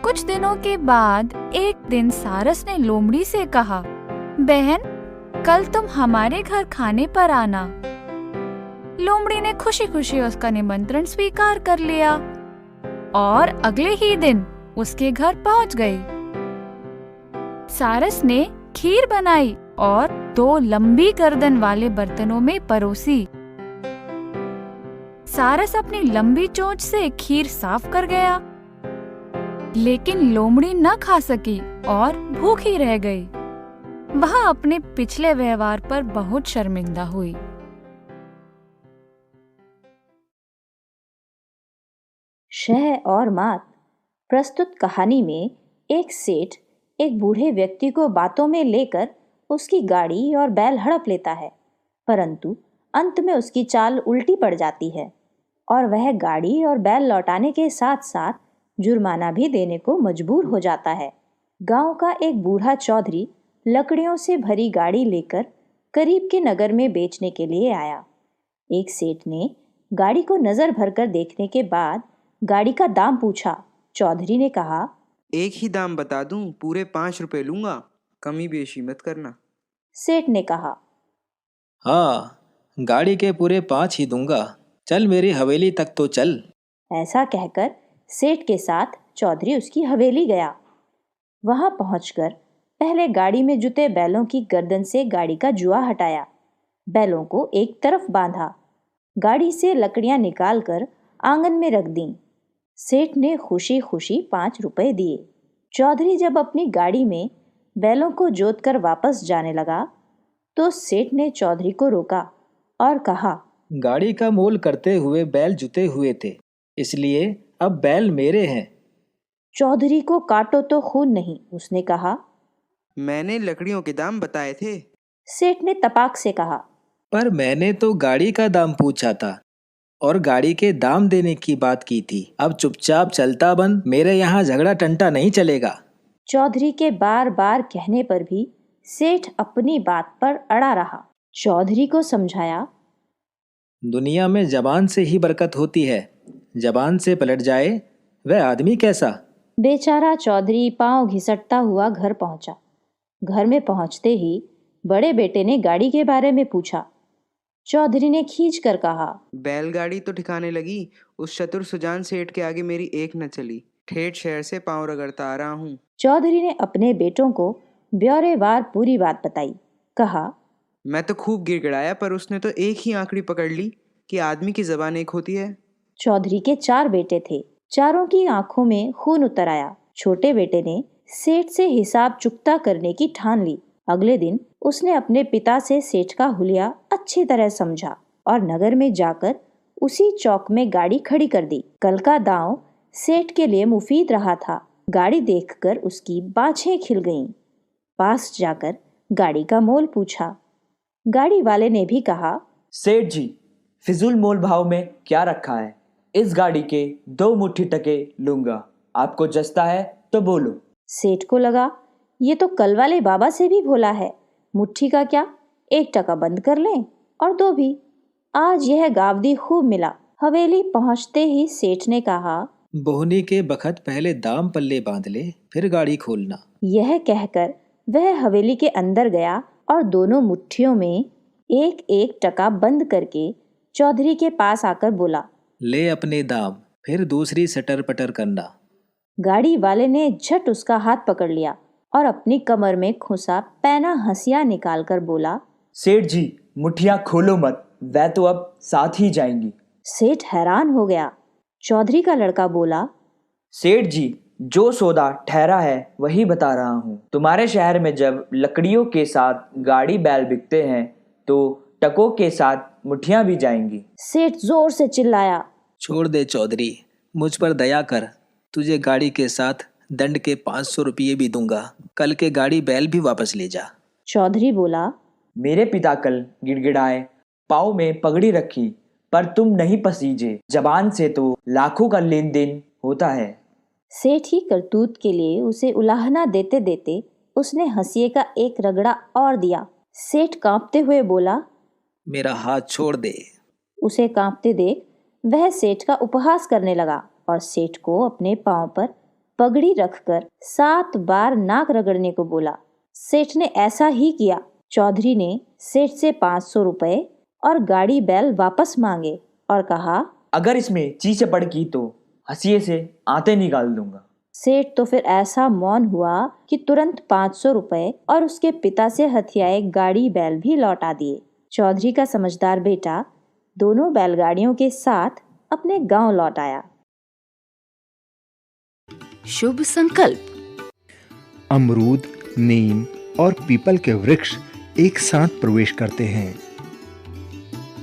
कुछ दिनों के बाद एक दिन सारस ने लोमड़ी से कहा, बहन, कल तुम हमारे घर खाने पर आना। लोमड़ी ने खुशी खुशी उसका निमंत्रण स्वीकार कर लिया और अगले ही दिन उसके घर पहुंच गई। सारस ने खीर बनाई और 2 लंबी गर्दन वाले बर्तनों में परोसी। सारस अपनी लंबी चोंच से खीर साफ कर गया, लेकिन लोमड़ी न खा सकी और भूखी रह गई। वह अपने पिछले व्यवहार पर बहुत शर्मिंदा हुई। शह और मात प्रस्तुत कहानी में एक सेठ एक बूढ़े व्यक्ति को बातों में लेकर उसकी गाड़ी और बैल हड़प लेता है, परंतु अंत में उसकी चाल उल्टी पड़ जाती है और वह गाड़ी और बैल लौटाने के साथ साथ जुर्माना भी देने को मजबूर हो जाता है। गांव का एक बूढ़ा चौधरी लकड़ियों से भरी गाड़ी लेकर करीब के नगर में बेचने के लिए आया। एक सेठ ने गाड़ी को नजर भरकर देखने के बाद गाड़ी का दाम पूछा। चौधरी ने कहा, एक ही दाम बता दूं, पूरे 5 रुपए लूंगा, कमी बेशी मत करना। सेठ ने कहा, हाँ, गाड़ी के पूरे 5 ही दूंगा, चल मेरी हवेली तक तो चल। ऐसा कहकर सेठ के साथ चौधरी उसकी हवेली गया। वहां पहुंचकर पहले गाड़ी में जुते बैलों की गर्दन से गाड़ी का जुआ हटाया, बैलों को एक तरफ बांधा, गाड़ी से लकड़ियां निकालकर आंगन में रख दी। सेठ ने खुशी खुशी 5 रुपए दिए। चौधरी जब अपनी गाड़ी में बैलों को जोतकर वापस जाने लगा तो सेठ ने चौधरी को रोका और कहा, गाड़ी का मोल करते हुए बैल जुते हुए थे, इसलिए अब बैल मेरे हैं। चौधरी को काटो तो खून नहीं, उसने कहा। मैंने लकड़ियों के दाम बताए थे। सेठ ने तपाक से कहा, पर मैंने तो गाड़ी का दाम पूछा था और गाड़ी के दाम देने की बात की थी। अब चुपचाप चलता बन, मेरे यहाँ झगड़ा टंटा नहीं चलेगा। चौधरी के बार बार कहने पर भी सेठ अपनी बात पर अड़ा रहा। चौधरी को समझाया, दुनिया में जबान से ही बरकत होती है, जबान से पलट जाए वह आदमी कैसा। बेचारा चौधरी पांव घिसटता हुआ घर पहुंचा। घर में पहुंचते ही बड़े बेटे ने गाड़ी के बारे में पूछा। चौधरी ने खींच कर कहा, बैलगाड़ी तो ठिकाने लगी, उस चतुर सुजान सेठ के आगे मेरी एक न चली, ठेठ शहर से पांव रगड़ता आ रहा हूँ। चौधरी ने अपने बेटों को ब्यौरेवार पूरी बात बताई। कहा, मैं तो खूब गिड़गिड़ाया, पर उसने तो एक ही आंकड़ी पकड़ ली कि आदमी की जबान एक होती है। चौधरी के 4 बेटे थे, चारों की आंखों में खून उतर आया। छोटे बेटे ने सेठ से हिसाब चुकता करने की ठान ली। अगले दिन उसने अपने पिता से सेठ का हुलिया अच्छी तरह समझा और नगर में जाकर उसी चौक में गाड़ी खड़ी कर दी। कल का दांव सेठ के लिए मुफीद रहा था। गाड़ी देखकर उसकी बाछें खिल गईं। पास जाकर गाड़ी का मोल पूछा। गाड़ी वाले ने भी कहा, सेठ जी, फिजूल मोल भाव में क्या रखा है? इस गाड़ी के 2 मुट्ठी टके लूंगा, आपको जचता है तो बोलो। सेठ को लगा ये तो कल वाले बाबा से भी भोला है, मुट्ठी का क्या, 1 टका बंद कर लें और 2 भी। आज यह गावदी खूब मिला। हवेली पहुंचते ही सेठ ने कहा, बोहनी के बखत पहले दाम पल्ले बांध ले, फिर गाड़ी खोलना। यह कहकर वह हवेली के अंदर गया और दोनों मुट्ठियों में 1-1 टका बंद करके चौधरी के पास आकर बोला, ले अपने दाम, फिर दूसरी सटर पटर करना। गाड़ी वाले ने झट उसका हाथ पकड़ लिया और अपनी कमर में खुसा पैना हंसिया निकालकर बोला, सेठ जी, मुट्ठियां खोलो मत, वह तो अब साथ ही जाएंगी। सेठ हैरान हो गया। चौधरी का लड़का बोला, सेठ जी, जो सौदा ठहरा है वही बता रहा हूँ। तुम्हारे शहर में जब लकड़ियों के साथ गाड़ी बैल बिकते हैं तो टकों के साथ मुठियाँ भी जाएंगी। सेठ जोर से चिल्लाया। छोड़ दे चौधरी, मुझ पर दया कर। तुझे गाड़ी के साथ दंड के 500 रुपये भी दूंगा। कल के गाड़ी बैल भी वापस ले जा। चौधरी बोला, मेरे पिता कल गिड़गिड़ाए, पाँव में पगड़ी रखी, पर तुम नहीं पसीजे। जबान से तो लाखों का लेन देन होता है। सेठ ही करतूत के लिए उसे उलाहना देते देते उसने हंसिए का एक रगड़ा और दिया। सेठ कांपते हुए बोला, मेरा हाथ छोड़ दे। उसे कांपते देख वह सेठ का उपहास करने लगा और सेठ को अपने पांव पर पगड़ी रखकर 7 बार नाक रगड़ने को बोला। सेठ ने ऐसा ही किया। चौधरी ने सेठ से 500 रुपए और गाड़ी बैल वापस मांगे और कहा, अगर इसमें चीज चपड़ की तो हंसिए से आते निकाल दूंगा। सेठ तो फिर ऐसा मौन हुआ कि तुरंत 500 रुपए और उसके पिता से हथियाए गाड़ी बैल भी लौटा दिए। चौधरी का समझदार बेटा दोनों बैलगाड़ियों के साथ अपने गांव लौट आया। शुभ संकल्प। अमरूद, नीम और पीपल के वृक्ष एक साथ प्रवेश करते हैं।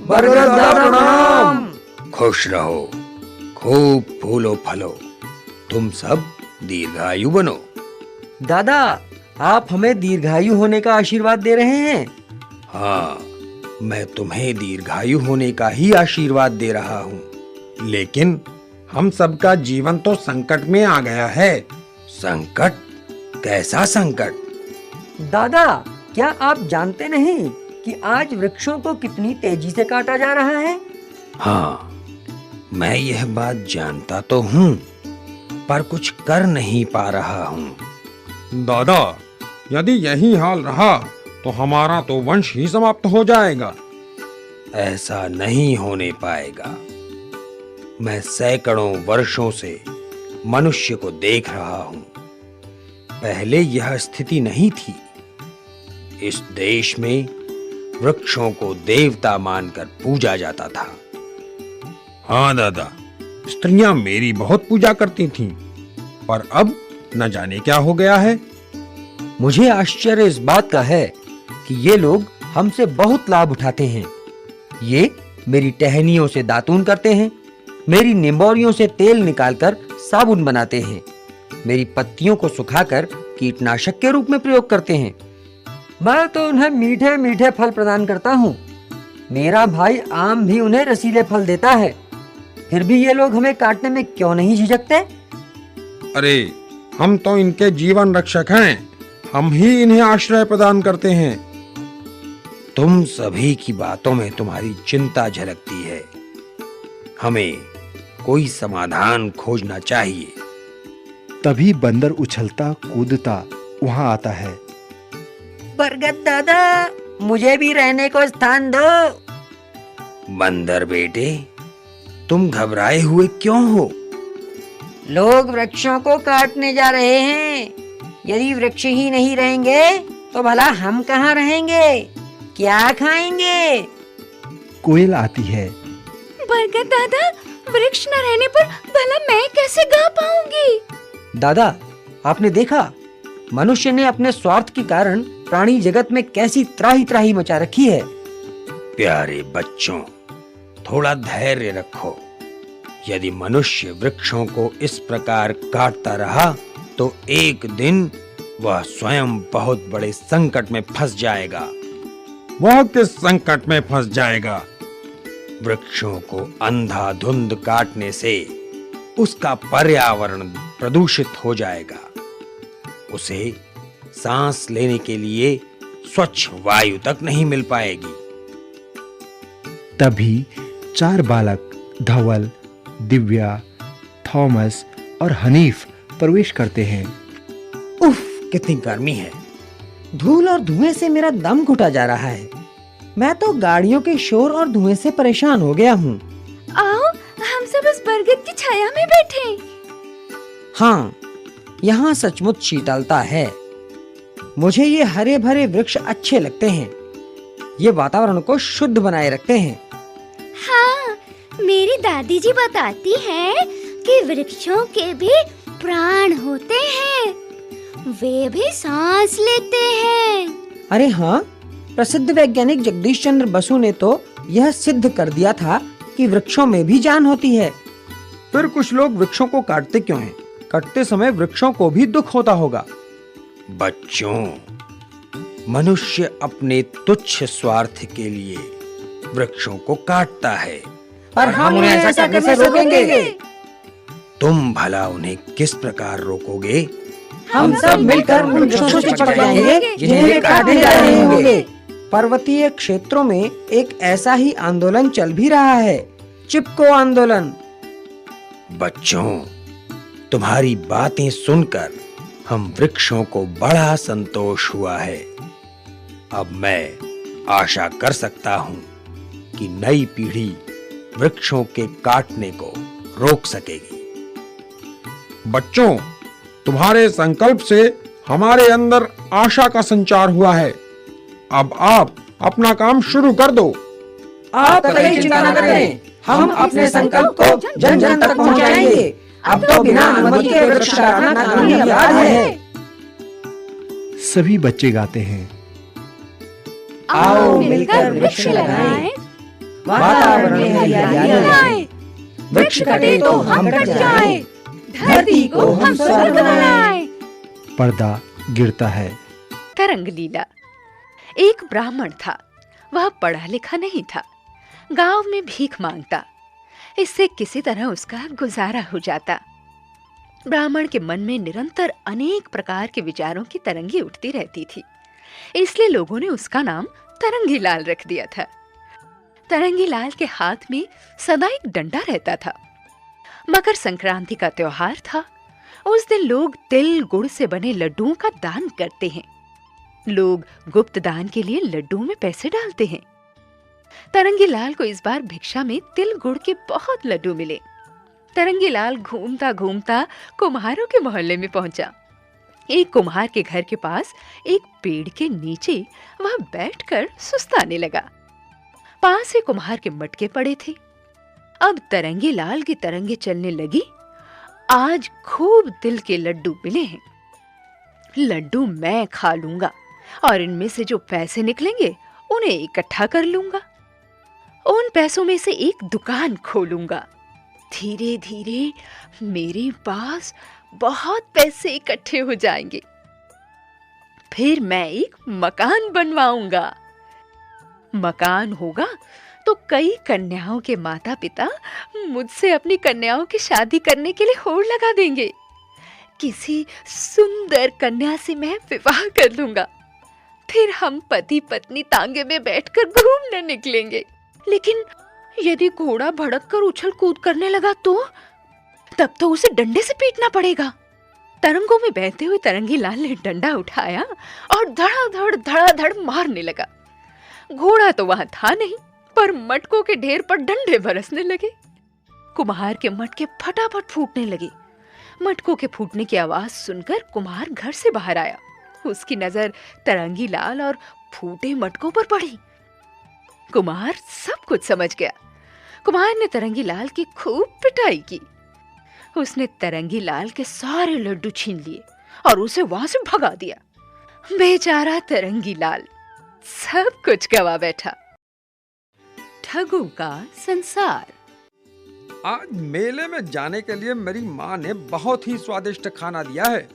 प्रणाम। खुश रहो, खूब फूलो फलो, तुम सब दीर्घायु बनो। दादा, आप हमें दीर्घायु होने का आशीर्वाद दे रहे हैं? हाँ, मैं तुम्हें दीर्घायु होने का ही आशीर्वाद दे रहा हूँ। लेकिन हम सबका जीवन तो संकट में आ गया है। संकट? कैसा संकट? दादा, क्या आप जानते नहीं कि आज वृक्षों को कितनी तेजी से काटा जा रहा है? हाँ, मैं यह बात जानता तो हूँ, पर कुछ कर नहीं पा रहा हूँ। दादा, यदि यही हाल रहा तो हमारा तो वंश ही समाप्त हो जाएगा। ऐसा नहीं होने पाएगा। मैं सैकड़ों वर्षों से मनुष्य को देख रहा हूँ। पहले यह स्थिति नहीं थी। इस देश में वृक्षों को देवता मानकर पूजा जाता था। हाँ दादा, स्त्रियां मेरी बहुत पूजा करती थीं, पर अब न जाने क्या हो गया है। मुझे आश्चर्य इस बात का है कि ये लोग हमसे बहुत लाभ उठाते हैं। ये मेरी टहनियों से दातून करते हैं, मेरी निम्बोरियों से तेल निकालकर साबुन बनाते हैं, मेरी पत्तियों को सुखाकर कीटनाशक के रूप में प्रयोग करते हैं। मैं तो उन्हें मीठे मीठे फल प्रदान करता हूँ। मेरा भाई आम भी उन्हें रसीले फल देता है। फिर भी ये लोग हमें काटने में क्यों नहीं झिझकते? अरे, हम तो इनके जीवन रक्षक हैं। हम ही इन्हें आश्रय प्रदान करते हैं। तुम सभी की बातों में तुम्हारी चिंता झलकती है। हमें कोई समाधान खोजना चाहिए। तभी बंदर उछलता कूदता वहां आता है। बरगद दादा, मुझे भी रहने को स्थान दो। बंदर बेटे, तुम घबराए हुए क्यों हो? लोग वृक्षों को काटने जा रहे हैं। यदि वृक्ष ही नहीं रहेंगे तो भला हम कहाँ रहेंगे? क्या खाएंगे? कोयल आती है। बरगद दादा, वृक्ष न रहने पर भला मैं कैसे गा पाऊंगी? दादा, आपने देखा मनुष्य ने अपने स्वार्थ के कारण प्राणी जगत में कैसी त्राही त्राही मचा रखी है। प्यारे बच्चों, थोड़ा धैर्य रखो। यदि मनुष्य वृक्षों को इस प्रकार काटता रहा तो एक दिन वह स्वयं बहुत बड़े संकट में फंस जाएगा। वह किस संकट में फंस जाएगा? वृक्षों को अंधाधुंध काटने से उसका पर्यावरण प्रदूषित हो जाएगा। उसे सांस लेने के लिए स्वच्छ वायु तक नहीं मिल पाएगी। तभी 4 बालक धवल, दिव्या, थॉमस और हनीफ प्रवेश करते हैं। उफ, कितनी गर्मी है। धूल और धुएं से मेरा दम घुटा जा रहा है। मैं तो गाड़ियों के शोर और धुएं से परेशान हो गया हूँ। आओ, हम सब इस बरगद की छाया में बैठें। हाँ, यहाँ सचमुच शीतलता है। मुझे ये हरे भरे वृक्ष अच्छे लगते हैं। ये वातावरण को शुद्ध बनाए रखते हैं। हाँ, मेरी दादी जी बताती हैं कि वृक्षों के भी प्राण होते हैं, वे भी सांस लेते हैं। अरे हाँ, प्रसिद्ध वैज्ञानिक जगदीश चंद्र बसु ने तो यह सिद्ध कर दिया था कि वृक्षों में भी जान होती है। फिर कुछ लोग वृक्षों को काटते क्यों हैं? कटते समय वृक्षों को भी दुख होता होगा। बच्चों, मनुष्य अपने तुच्छ स्वार्थ के लिए वृक्षों को काटता है, पर हम उन्हें ऐसा करने से रोकेंगे। तुम भला उन्हें किस प्रकार रोकोगे? हम सब मिलकर उन वृक्षों से चिपक जाएंगे जिन्हें वे काटने जा रहे होंगे। पर्वतीय क्षेत्रों में एक ऐसा ही आंदोलन चल भी रहा है, चिपको आंदोलन। बच्चों, तुम्हारी बातें सुनकर हम वृक्षों को बड़ा संतोष हुआ है। अब मैं आशा कर सकता हूँ कि नई पीढ़ी वृक्षों के काटने को रोक सकेगी। बच्चों, तुम्हारे संकल्प से हमारे अंदर आशा का संचार हुआ है। अब आप अपना काम शुरू कर दो। आप कतई चिंता न करें, हम अपने संकल्प को जन जन तक पहुंचाएंगे। अब तो बिना अनुमति के वृक्ष काटना कानूनी अपराध है। सभी बच्चे गाते हैं, आओ मिलकर वृक्ष लगाएं, वातावरण में हरियाली लाएं। वृक्ष कटे तो हम कट जाएं, धरती को हम स्वर्ग बनाएं। पर्दा गिरता है। तरंग लीला। एक ब्राह्मण था। वह पढ़ा लिखा नहीं था, गांव में भीख मांगता। इससे किसी तरह उसका गुजारा हो जाता। ब्राह्मण के मन में निरंतर अनेक प्रकार के विचारों की तरंगी उठती रहती थी, इसलिए लोगों ने उसका नाम तरंगी लाल रख दिया था। तरंगी लाल के हाथ में सदा एक डंडा रहता था। मकर संक्रांति का त्योहार था। उस दिन लोग तिल गुड़ से बने लड्डुओं का दान करते हैं। लोग गुप्त दान के लिए लड्डू में पैसे डालते हैं। तरंगी लाल को इस बार भिक्षा में तिल गुड़ के बहुत लड्डू मिले। तरंगी लाल घूमता घूमता कुम्हारों के मोहल्ले में पहुंचा। एक कुम्हार के घर के पास एक पेड़ के नीचे वह बैठकर सुस्ताने लगा। पास ही कुम्हार के मटके पड़े थे। अब तरंगी लाल की तरंगे चलने लगी। आज खूब तिल के लड्डू मिले हैं। लड्डू मैं खा लूंगा और इनमें से जो पैसे निकलेंगे उन्हें इकट्ठा कर लूंगा। उन पैसों में से एक दुकान खोलूंगा। धीरे धीरे मेरे पास बहुत पैसे इकट्ठे हो जाएंगे। फिर मैं एक मकान बनवाऊंगा। मकान होगा तो कई कन्याओं के माता पिता मुझसे अपनी कन्याओं की शादी करने के लिए होड़ लगा देंगे। किसी सुंदर कन्या से मैं विवाह कर लूंगा। फिर हम पति पत्नी तांगे में बैठकर घूमने निकलेंगे। लेकिन यदि घोड़ा भड़क कर उछल कूद करने लगा तो तब तो उसे डंडे से पीटना पड़ेगा। तरंगों में बहते हुए तरंगी लाल ने डंडा उठाया और धड़ाधड़ धड़ाधड़ मारने लगा। घोड़ा तो वहां था नहीं, पर मटकों के ढेर पर डंडे बरसने लगे। कुम्हार के मटके फटाफट फूटने लगे। मटकों के फूटने की आवाज सुनकर कुम्हार घर से बाहर आया। उसकी नजर तरंगी लाल और फूटे मटकों पर पड़ी। कुम्हार सब कुछ समझ गया। कुम्हार ने तरंगी लाल की खूब पिटाई की। उसने तरंगी लाल के सारे लड्डू छीन लिए और उसे वहां से भगा दिया। बेचारा तरंगी लाल सब कुछ गवा बैठा। ठगों का संसार। आज मेले में जाने के लिए मेरी माँ ने बहुत ही स्वादिष्ट खाना दिया है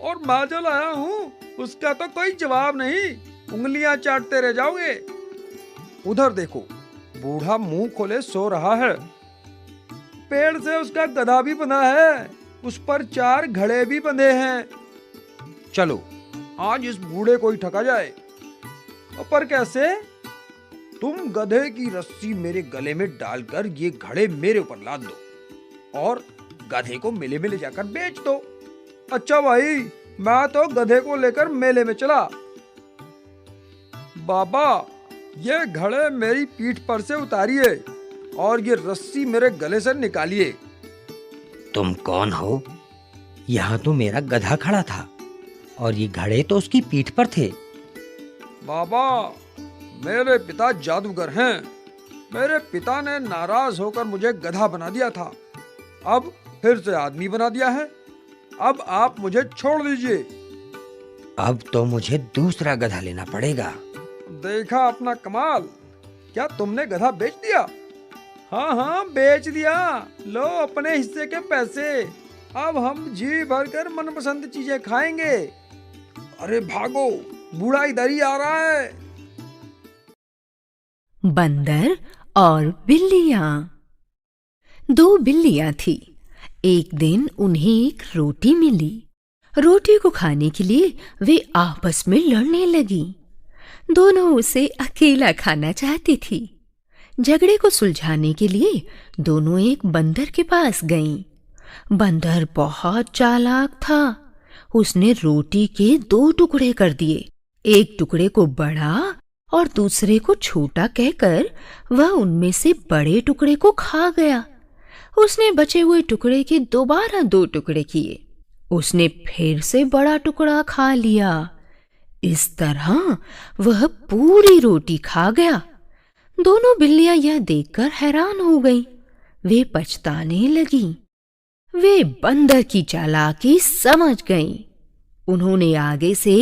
और मैं जो लाया हूँ उसका तो कोई जवाब नहीं। उंगलियां चाटते रह जाओगे। उधर देखो, बूढ़ा मुंह खोले सो रहा है। पेड़ से उसका गधा भी बना है, उस पर 4 घड़े भी बंधे हैं। चलो आज इस बूढ़े को ही ठगा जाए। पर कैसे? तुम गधे की रस्सी मेरे गले में डालकर ये घड़े मेरे ऊपर लाद दो और गधे को मेले में ले जाकर बेच दो। अच्छा भाई, मैं तो गधे को लेकर मेले में चला। बाबा, ये घड़े मेरी पीठ पर से उतारिए और ये रस्सी मेरे गले से निकालिए। तुम कौन हो? यहाँ तो मेरा गधा खड़ा था और ये घड़े तो उसकी पीठ पर थे। बाबा, मेरे पिता जादूगर हैं। मेरे पिता ने नाराज होकर मुझे गधा बना दिया था, अब फिर से आदमी बना दिया है। अब आप मुझे छोड़ दीजिए। अब तो मुझे दूसरा गधा लेना पड़ेगा। देखा अपना कमाल, क्या तुमने गधा बेच दिया? हाँ हाँ बेच दिया। लो अपने हिस्से के पैसे। अब हम जी भर कर मनपसंद चीजें खाएंगे। अरे भागो, बूढ़ा इधर ही आ रहा है। बंदर और बिल्लियां। दो बिल्लियां थी। एक दिन उन्हें एक रोटी मिली। रोटी को खाने के लिए वे आपस में लड़ने लगी। दोनों उसे अकेला खाना चाहती थी। झगड़े को सुलझाने के लिए दोनों एक बंदर के पास गईं। बंदर बहुत चालाक था। उसने रोटी के 2 टुकड़े कर दिए। एक टुकड़े को बड़ा और दूसरे को छोटा कहकर वह उनमें से बड़े टुकड़े को खा गया। उसने बचे हुए टुकड़े के दोबारा 2 टुकड़े किए। उसने फिर से बड़ा टुकड़ा खा लिया। इस तरह वह पूरी रोटी खा गया। दोनों बिल्लियां यह देखकर हैरान हो गईं। वे पछताने लगीं। वे बंदर की चालाकी समझ गईं। उन्होंने आगे से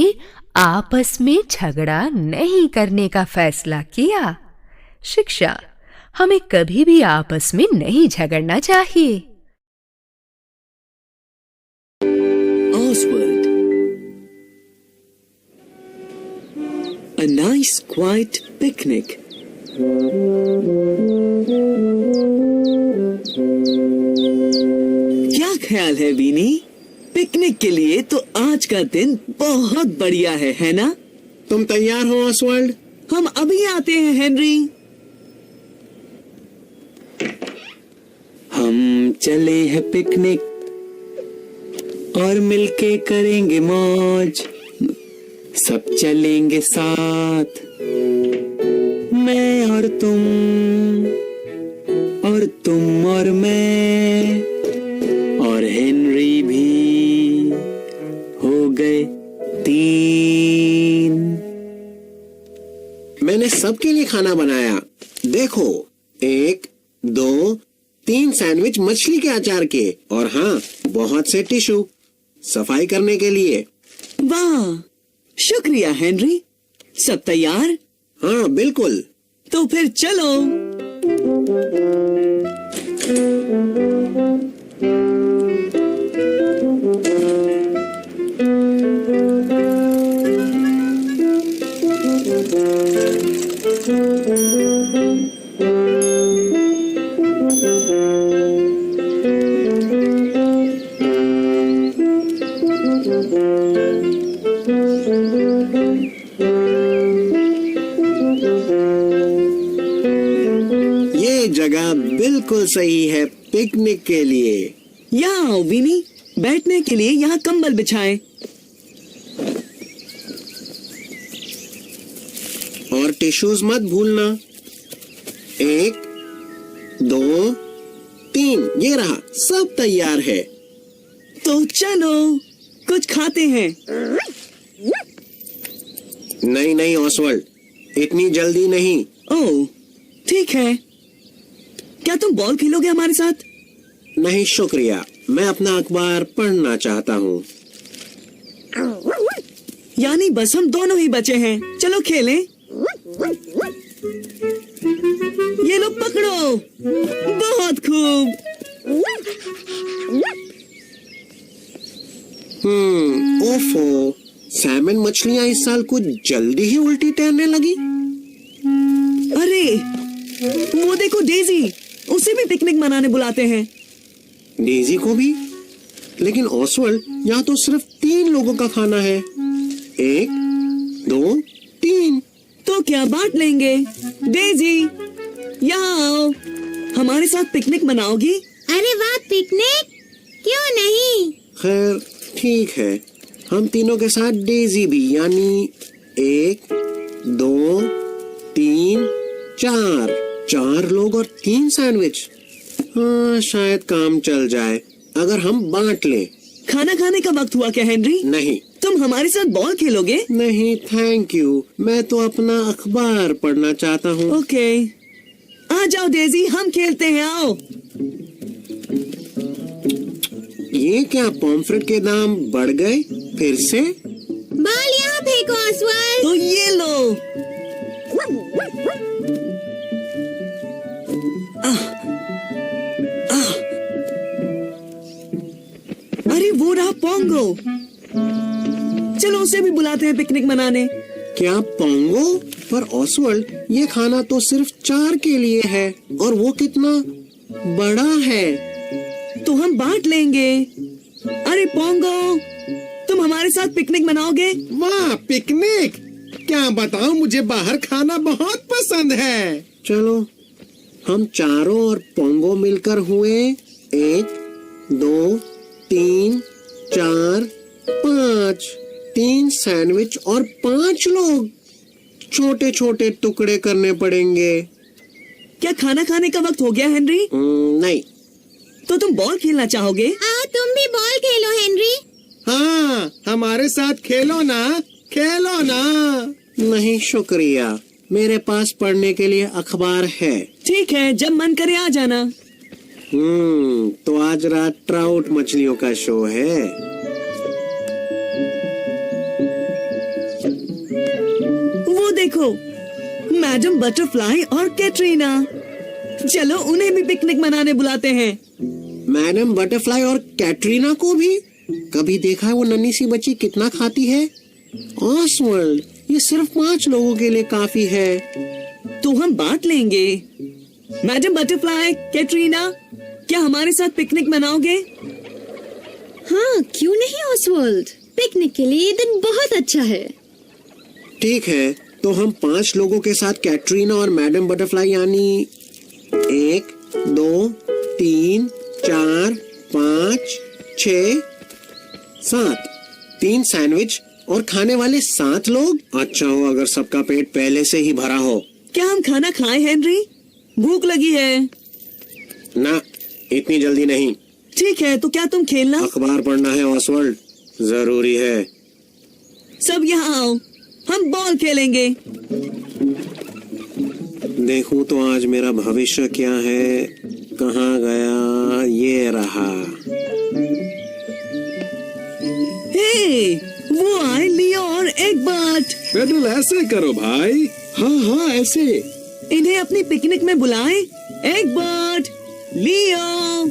आपस में झगड़ा नहीं करने का फैसला किया। शिक्षा: हमें कभी भी आपस में नहीं झगड़ना चाहिए। Oswald. A nice quiet picnic. क्या ख्याल है बीनी? पिकनिक के लिए तो आज का दिन बहुत बढ़िया है ना? तुम तैयार हो ऑसवर्ल्ड? हम अभी आते हैं हेनरी। हम चले हैं पिकनिक और मिलके करेंगे मौज। सब चलेंगे साथ, मैं और तुम और मैं और हेनरी भी हो गए 3। मैंने सबके लिए खाना बनाया। देखो, 1, 2, 3 सैंडविच मछली के अचार के, और हाँ, बहुत से टिश्यू सफाई करने के लिए। वाह, शुक्रिया हेनरी। सब तैयार? हाँ बिल्कुल। तो फिर चलो। ये जगह बिल्कुल सही है पिकनिक के लिए। यहाँ आओ विनी, बैठने के लिए यहाँ कंबल बिछाएं। और टिश्यूज मत भूलना। 1, 2, 3, ये रहा, सब तैयार है। तो चलो कुछ खाते हैं। नहीं ऑसवर्ल्ड, इतनी जल्दी नहीं। ओह ठीक है। क्या तुम बॉल खेलोगे हमारे साथ? नहीं शुक्रिया, मैं अपना अखबार पढ़ना चाहता हूँ। यानी बस हम दोनों ही बचे हैं। चलो खेलें। ये लो पकड़ो। बहुत खूब। ओफो, सैमन मछलियाँ इस साल कुछ जल्दी ही उल्टी तैरने लगी। अरे वो देखो डेजी, उसे भी पिकनिक मनाने बुलाते हैं। डेजी को भी? लेकिन ऑसवर्ल्ड, यहाँ तो सिर्फ 3 लोगों का खाना है। 1, 2, 3। तो क्या बांट लेंगे? डेजी यहाँ आओ, हमारे साथ पिकनिक मनाओगी? अरे वाह, पिकनिक क्यों नहीं? खैर ठीक है, हम तीनों के साथ डेजी भी, यानी 1, 2, 3, 4 लोग और 3 सैंडविच। हाँ, शायद काम चल जाए अगर हम बांट लें। खाना खाने का वक्त हुआ क्या हेनरी? नहीं। तुम हमारे साथ बॉल खेलोगे? नहीं थैंक यू, मैं तो अपना अखबार पढ़ना चाहता हूँ। ओके, आ जाओ डेजी, हम खेलते हैं। आओ। ये क्या पॉम्फ्रेट के दाम बढ़ गए फिर से? बाल यहाँ फेंको ऑसवाल्ड। तो ये लो। अरे वो रहा पोंगो। चलो उसे भी बुलाते हैं पिकनिक मनाने। क्या पोंगो? पर ऑसवाल्ड, ये खाना तो सिर्फ 4 के लिए है और वो कितना बड़ा है। तो हम बांट लेंगे। अरे पोंगो, तुम हमारे साथ पिकनिक मनाओगे? वाह, पिकनिक! क्या बताऊं, मुझे बाहर खाना बहुत पसंद है। चलो, हम चारों और पोंगो मिलकर हुए 1, 2, 3, 4, 5। 3 सैंडविच और 5 लोग। छोटे छोटे टुकड़े करने पड़ेंगे। क्या खाना खाने का वक्त हो गया हेनरी? नहीं। तो तुम बॉल खेलना चाहोगे? तुम भी बॉल खेलो हेनरी। हाँ, हमारे साथ खेलो ना, खेलो ना। नहीं शुक्रिया, मेरे पास पढ़ने के लिए अखबार है। ठीक है, जब मन करे आ जाना। तो आज रात ट्राउट मछलियों का शो है। वो देखो, मैडम बटरफ्लाई और कैटरीना। चलो उन्हें भी पिकनिक मनाने बुलाते हैं। मैडम बटरफ्लाई और कैटरीना को भी? कभी देखा है वो नन्ही सी बच्ची कितना खाती है? ऑसवाल्ड, ये सिर्फ 5 लोगों के लिए काफी है। तो हम बांट लेंगे। मैडम बटरफ्लाई, कैटरीना, क्या हमारे साथ पिकनिक मनाओगे? हाँ, क्यों नहीं ऑसवाल्ड, पिकनिक के लिए ये दिन बहुत अच्छा है। ठीक है, तो हम 5 लोगों के साथ कैटरीना और मैडम बटरफ्लाई यानी 1, 2, 3, 4, 5, 6, 7। 3 सैंडविच और खाने वाले 7 लोग। अच्छा हो अगर सबका पेट पहले से ही भरा हो। क्या हम खाना खाएं हेनरी? भूख लगी है। ना, इतनी जल्दी नहीं। ठीक है, तो क्या तुम खेलना? अखबार पढ़ना है ऑसवाल्ड, जरूरी है। सब यहाँ आओ, हम बॉल खेलेंगे। देखूं तो आज मेरा भविष्य क्या है। कहाँ गया? ये रहा। हे, वो आए लियो और एग्बर्ट। पेडल ऐसे करो भाई। हाँ, ऐसे। इन्हें अपनी पिकनिक में बुलाएं। एग्बर्ट, लियो।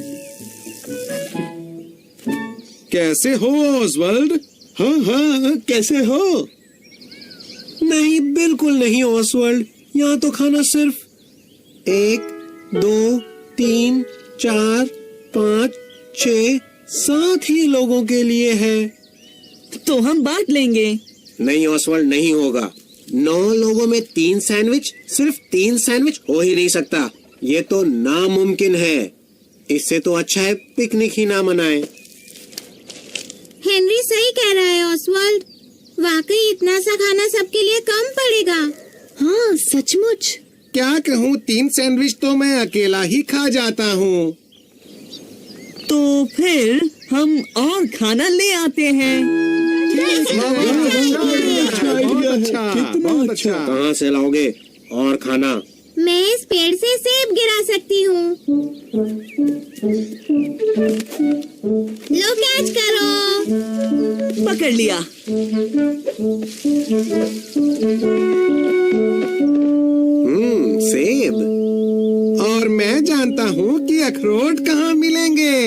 कैसे हो ऑसवाल्ड? हाँ, कैसे हो? नहीं, बिल्कुल नहीं ऑसवाल्ड, यहाँ तो खाना सिर्फ 1, 2, 3, 4, 5, 6, 7 ही लोगों के लिए है। तो हम बांट लेंगे। नहीं ऑसवाल्ड, नहीं होगा। 9 लोगों में 3 सैंडविच, सिर्फ 3 सैंडविच हो ही नहीं सकता। ये तो नामुमकिन है। इससे तो अच्छा है पिकनिक ही ना मनाए। हेनरी सही कह रहा है ऑसवाल्ड, वाकई इतना सा खाना सबके लिए कम पड़ेगा। हाँ, सचमुच। क्या कहूँ, 3 सैंडविच तो मैं अकेला ही खा जाता हूँ। तो फिर हम और खाना ले आते हैं। कितना अच्छा। कहाँ से लाओगे और खाना? मैं इस पेड़ से सेब गिरा सकती हूँ। लो, कैच करो। पकड़ लिया। सेब। और मैं जानता हूँ कि अखरोट कहाँ मिलेंगे।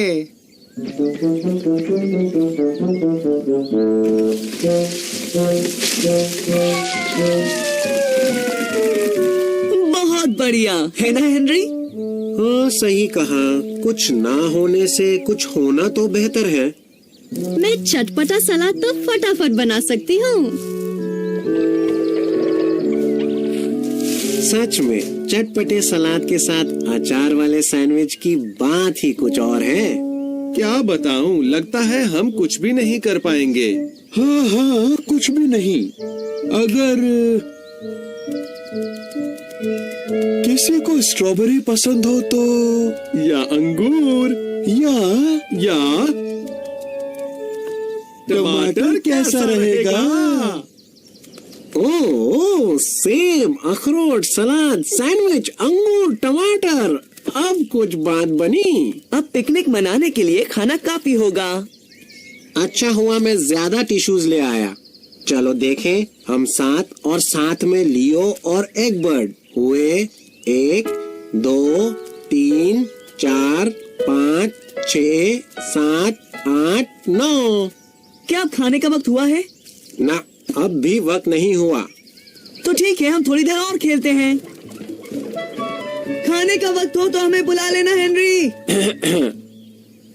बहुत बढ़िया है ना हेनरी? हाँ, सही कहा। कुछ ना होने से कुछ होना तो बेहतर है। मैं चटपटा सलाद तो फटाफट बना सकती हूँ। सच में चटपटे सलाद के साथ अचार वाले सैंडविच की बात ही कुछ और है। क्या बताऊं, लगता है हम कुछ भी नहीं कर पाएंगे। हाँ, कुछ भी नहीं। अगर किसी को स्ट्रॉबेरी पसंद हो तो, या अंगूर, या टमाटर कैसा रहेगा? ओह, सेब, अखरोट, सलाद, सैंडविच, अंगूर, टमाटर। अब कुछ बात बनी। अब पिकनिक मनाने के लिए खाना काफी होगा। अच्छा हुआ मैं ज्यादा टिश्यूज ले आया। चलो देखें, हम 7 और साथ में लियो और एगबर्ड हुए 1, 2, 3, 4, 5, 6, 7, 8, 9। क्या अब खाने का वक्त हुआ है? ना, अब भी वक्त नहीं हुआ। तो ठीक है, हम थोड़ी देर और खेलते हैं। खाने का वक्त हो तो हमें बुला लेना हेनरी।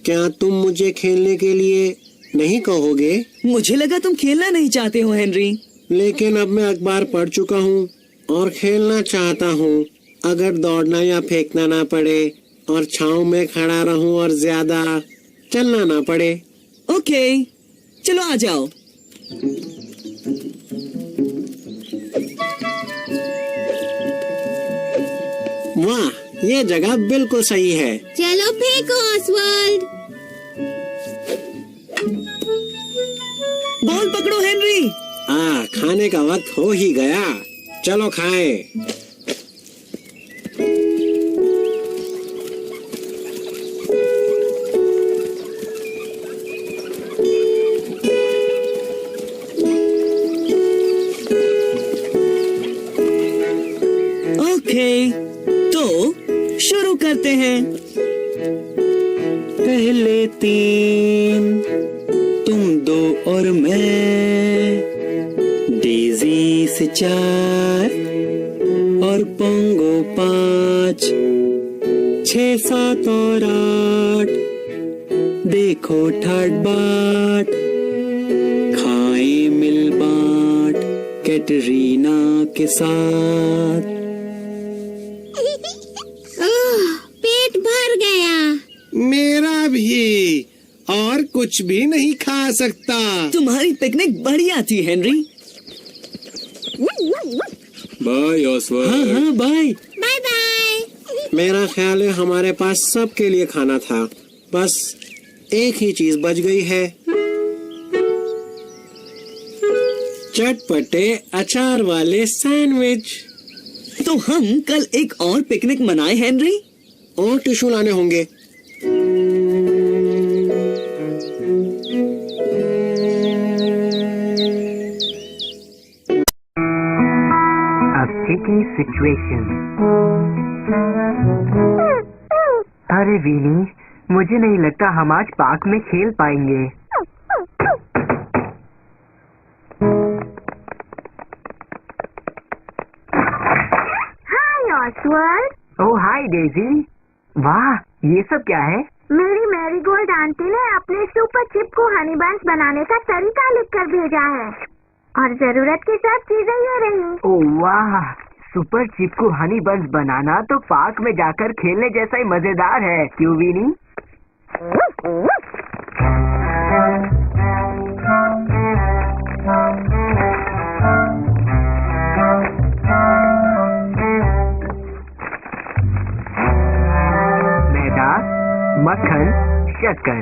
क्या तुम मुझे खेलने के लिए नहीं कहोगे? मुझे लगा तुम खेलना नहीं चाहते हो हेनरी। लेकिन अब मैं अखबार पढ़ चुका हूँ और खेलना चाहता हूँ। अगर दौड़ना या फेंकना ना पड़े और छांव में खड़ा रहूं और ज्यादा चलना ना पड़े। ओके, चलो आ जाओ। वाह, ये जगह बिल्कुल सही है। चलो फेंको ऑसवाल्ड। बॉल पकड़ो हेनरी। खाने का वक्त हो ही गया। चलो खाएं। ओके, तो शुरू करते हैं। पहले 3, तुम 2 और मैं, डेजी से 4 और पोंगो 5, 6, 7 और 8, देखो ठाट बाट, खाए मिल बांट कैटरीना के साथ। पेट भर गया। मेरा भी, और कुछ भी नहीं खा सकता। तुम्हारी पिकनिक बढ़िया थी हेनरी। Bye Oswald. हाँ बाय। Bye bye. मेरा ख्याल है हमारे पास सबके लिए खाना था, बस एक ही चीज बच गई है। चटपटे अचार वाले सैंडविच। तो हम कल एक और पिकनिक मनाए हेनरी। और टिश्यू लाने होंगे। Sticky situation. अरे वीनी, मुझे नहीं लगता हम आज पार्क में खेल पाएंगे। हाय ऑसवर्ड। ओह हाय डेजी। वाह, ये सब क्या है? मेरी मैरीगोल्ड आंटी ने अपने सुपर चिप को हनी बंस बनाने का तरीका लिखकर भेजा है और जरूरत की सब चीजें ये रही। ओह वाह, सुपर चिप को हनी बंस बनाना तो पार्क में जाकर खेलने जैसा ही मजेदार है, क्यों वीनी? मैदा, मक्खन, शक्कर।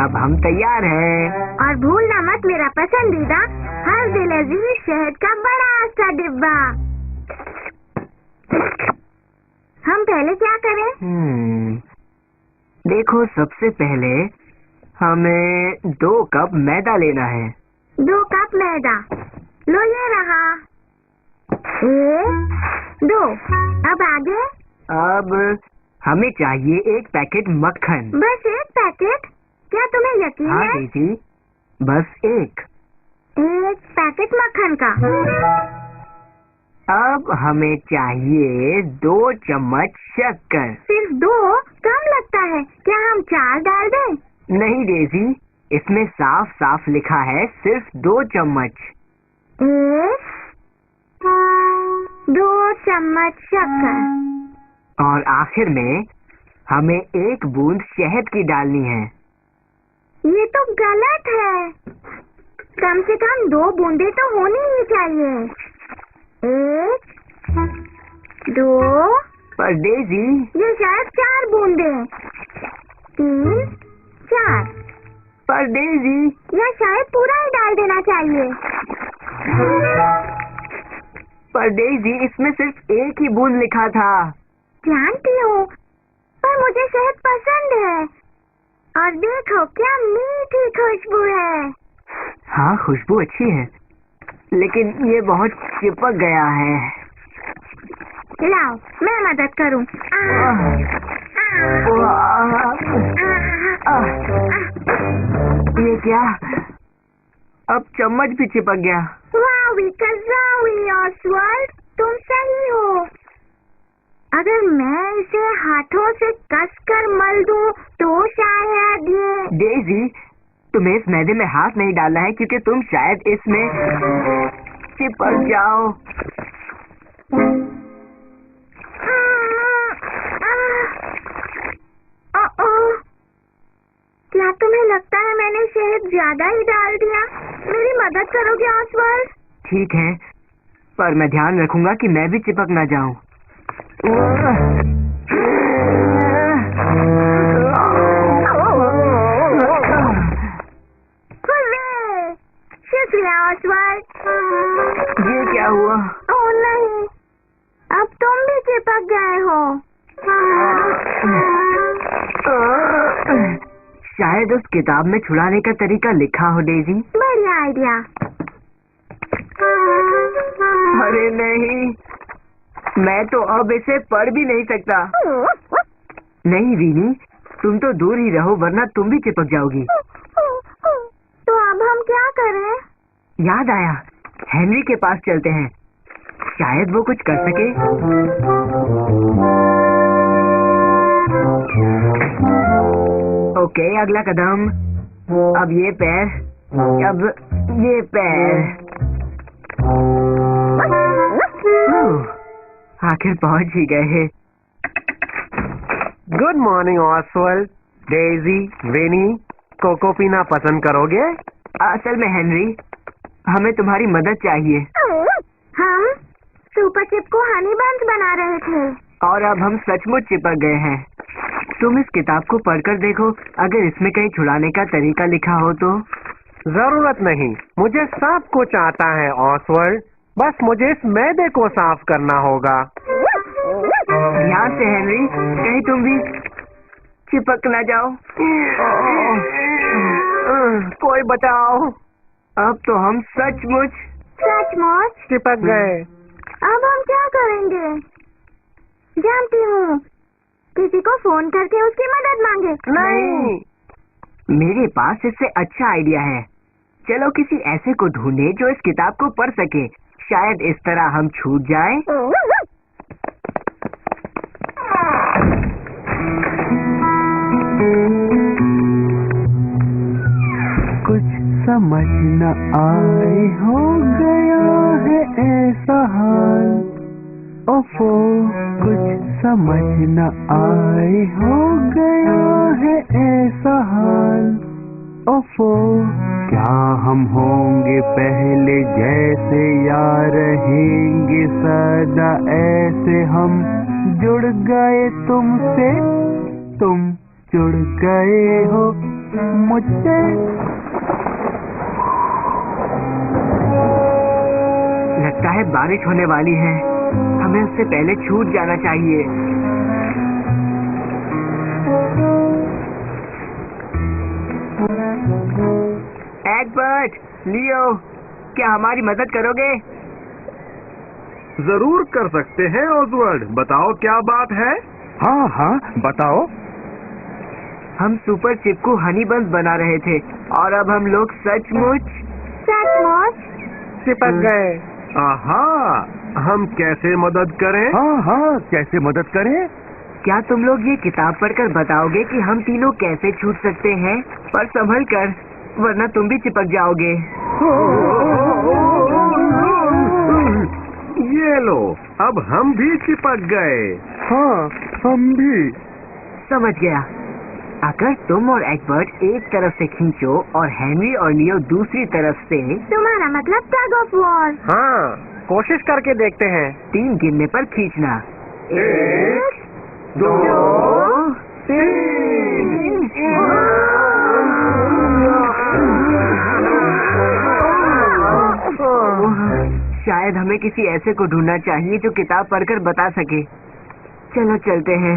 अब हम तैयार हैं। और भूलना मत मेरा पसंदीदा हर दिल अजीज शहद का बड़ा सा डिब्बा। हम पहले क्या करें? देखो, सबसे पहले हमें 2 कप मैदा लेना है। 2 कप मैदा, लो ये रहा। 1, 2, अब आगे? अब हमें चाहिए 1 पैकेट मक्खन। बस 1 पैकेट? क्या तुम्हें यकीन है? हाँ दीदी, बस 1 पैकेट मक्खन का। अब हमें चाहिए 2 चम्मच शक्कर। सिर्फ 2? कम लगता है, क्या हम 4 डाल दें? नहीं डेजी, इसमें साफ साफ लिखा है सिर्फ 2 चम्मच। 2 चम्मच शक्कर। और आखिर में हमें 1 बूंद शहद की डालनी है। ये तो गलत है। कम से कम 2 बूंदे तो होनी ही चाहिए। 1, 2। पर डेजी, ये शायद 4 बूंदे। 3, 4। पर डेजी, या शायद पूरा ही डाल देना चाहिए। पर डेजी, इसमें सिर्फ 1 ही बूंद लिखा था। जानती हूँ, पर मुझे शहद पसंद है। और देखो क्या मीठी खुशबू है। हाँ, खुशबू अच्छी है, लेकिन ये बहुत चिपक गया है। लाओ, मैं मदद करूँ। ये क्या? अब चम्मच भी चिपक गया। ऑसवर्ल्ड, तुम सही हो। अगर मैं इसे हाथों से कसकर मल दूं तो शायद ये। डेजी, तुम्हें इस मैदे में हाथ नहीं डालना है क्योंकि तुम शायद इसमें चिपक जाओ। क्या तुम्हें लगता है मैंने शहद ज्यादा ही डाल दिया? मेरी मदद करोगे ऑसवर्ल्ड? ठीक है, पर मैं ध्यान रखूंगा कि मैं भी चिपक ना जाऊं। शुक्रिया ऑसवर्ल्ड। ये क्या हुआ? ओह नहीं, अब तुम भी चिपक गए हो। शायद उस किताब में छुड़ाने का तरीका लिखा हो डेजी। बढ़िया आइडिया। अरे नहीं, मैं तो अब इसे पढ़ भी नहीं सकता। नहीं वीनी, तुम तो दूर ही रहो वरना तुम भी चिपक जाओगी। तो अब हम क्या करें? याद आया, हेनरी के पास चलते हैं, शायद वो कुछ कर सके। ओके, अगला कदम। अब ये पैर, अब ये पैर। आखिर पहुंच ही गए। Good morning Oswald. डेजी, विनी, कोको पीना पसंद करोगे? असल में हेनरी, हमें तुम्हारी मदद चाहिए। हम सुपर चिप को हनी बंस बना रहे थे और अब हम सचमुच चिपक गए हैं। तुम इस किताब को पढ़कर देखो, अगर इसमें कहीं छुड़ाने का तरीका लिखा हो तो। जरूरत नहीं, मुझे सब कुछ आता है ऑसवर्ल्ड, बस मुझे इस मैदे को साफ करना होगा। ध्यान से हेनरी, कहीं तुम भी चिपक ना जाओ। कोई बचाओ। अब तो हम सचमुच चिपक गए। अब हम क्या करेंगे? जानती हूँ, किसी को फोन करके उसकी मदद मांगे। नहीं, मेरे पास इससे अच्छा आइडिया है। चलो किसी ऐसे को ढूंढे जो इस किताब को पढ़ सके, शायद इस तरह हम छूट जाएं। कुछ समझ न आए, हो गया है ऐसा हाल। ओफो, कुछ समझ न आए, हो गया है ऐसा हाल। ओफो, क्या हम होंगे पहले जैसे या रहेंगे सदा ऐसे? हम जुड़ गए तुमसे, तुम जुड़ गए हो मुझसे। लगता है बारिश होने वाली है, हमें उससे पहले छूट जाना चाहिए। एडवर्ड, लियो, क्या हमारी मदद करोगे? जरूर कर सकते हैं ऑसवर्ल्ड, बताओ क्या बात है? हाँ हाँ, बताओ। हम सुपर चिप को हनी बंस बना रहे थे और अब हम लोग सचमुच चिपक गए। आहा, हम कैसे मदद करें? हाँ हाँ, कैसे मदद करें? क्या तुम लोग ये किताब पढ़कर बताओगे कि हम तीनों कैसे छूट सकते हैं? पर संभल कर, वरना तुम भी चिपक जाओगे। ये लो, अब हम भी चिपक गए। हाँ, हम भी। समझ गया। अगर तुम और एडवर्ड एक तरफ से खींचो और हेनरी और लियो दूसरी तरफ से। तुम्हारा मतलब टग ऑफ वॉर? हाँ, कोशिश करके देखते हैं। 3 गिनने पर खींचना। 1, 2, 3। शायद हमें किसी ऐसे को ढूंढना चाहिए जो किताब पढ़कर बता सके। चलो चलते हैं।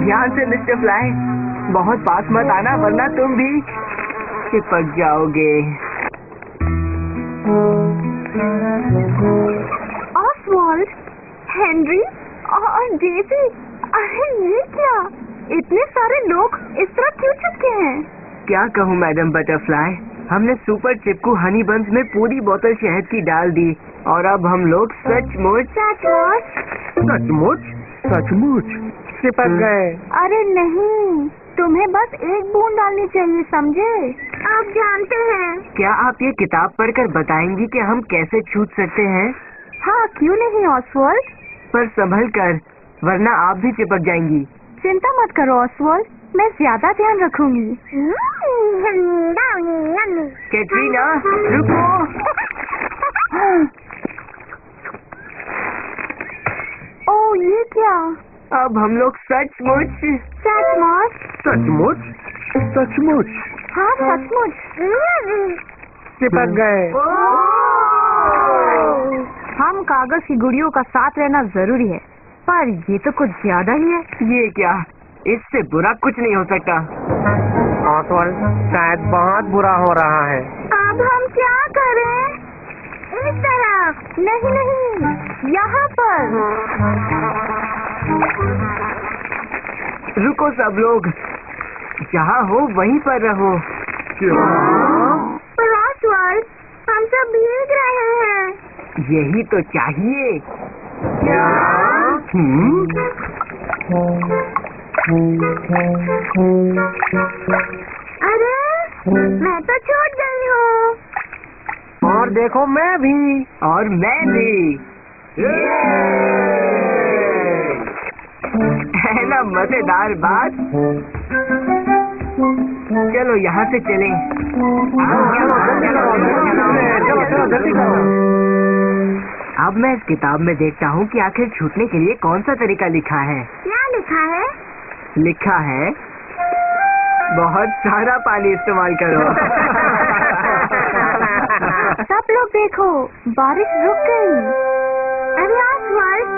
ध्यान से मिस्टर फ्लाई, बहुत पास मत आना वरना तुम भी चिपक जाओगे। ऑसवाल्ड, हेनरी और डेजी, अरे ये क्या? इतने सारे लोग इस तरह क्यों चिपके हैं? क्या कहूँ मैडम बटरफ्लाई, हमने सुपर चिपकू हनी बंस में पूरी बोतल शहद की डाल दी और अब हम लोग सचमुच चिपक गए। अरे नहीं, तुम्हें बस एक बूंद डालनी चाहिए, समझे? आप जानते हैं। क्या आप ये किताब पढ़कर बताएंगी कि हम कैसे छूट सकते हैं? हाँ, क्यों नहीं ऑसवाल्ड। पर संभल कर, वरना आप भी चिपक जाएंगी। चिंता मत करो ऑसवाल्ड, मैं ज्यादा ध्यान रखूंगी। कैटरीना, रुको। ओ ये क्या? अब हम लोग सचमुच हाँ सचमुच चिपक गए। हम कागज की गुड़ियों का साथ रहना जरूरी है, पर ये तो कुछ ज्यादा ही है। ये क्या? इससे बुरा कुछ नहीं हो सकता। शायद बहुत बुरा हो रहा है। अब हम क्या करें? इस तरफ नहीं, यहाँ पर। रुको सब लोग, जहाँ हो वहीं पर रहो। ऑसवाल्ड, हम सब भीग रहे हैं। यही तो चाहिए। अरे मैं तो छूट गई हूँ। और देखो मैं भी, और मैं भी। है ना मजेदार बात? चलो यहाँ से चलें। अब मैं इस किताब में देखता हूँ कि आखिर छूटने के लिए कौन सा तरीका लिखा है। क्या लिखा है? लिखा है बहुत सारा पानी इस्तेमाल करो। सब लोग देखो, बारिश रुक गई। अरे ऑसवाल्ड,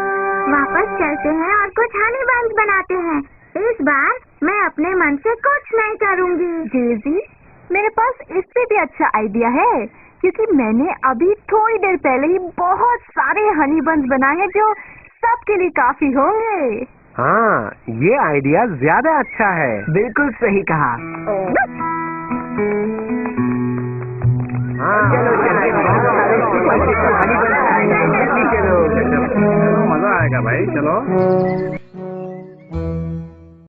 वापस चलते हैं और कुछ हनी बंस बनाते हैं। इस बार मैं अपने मन से कुछ नहीं करूँगी। डेजी, मेरे पास इससे भी अच्छा आइडिया है, क्योंकि मैंने अभी थोड़ी देर पहले ही बहुत सारे हनी बंस बनाए हैं जो सबके लिए काफी होंगे। हाँ, ये आइडिया ज्यादा अच्छा है। बिल्कुल सही कहा। मजा आएगा भाई, चलो।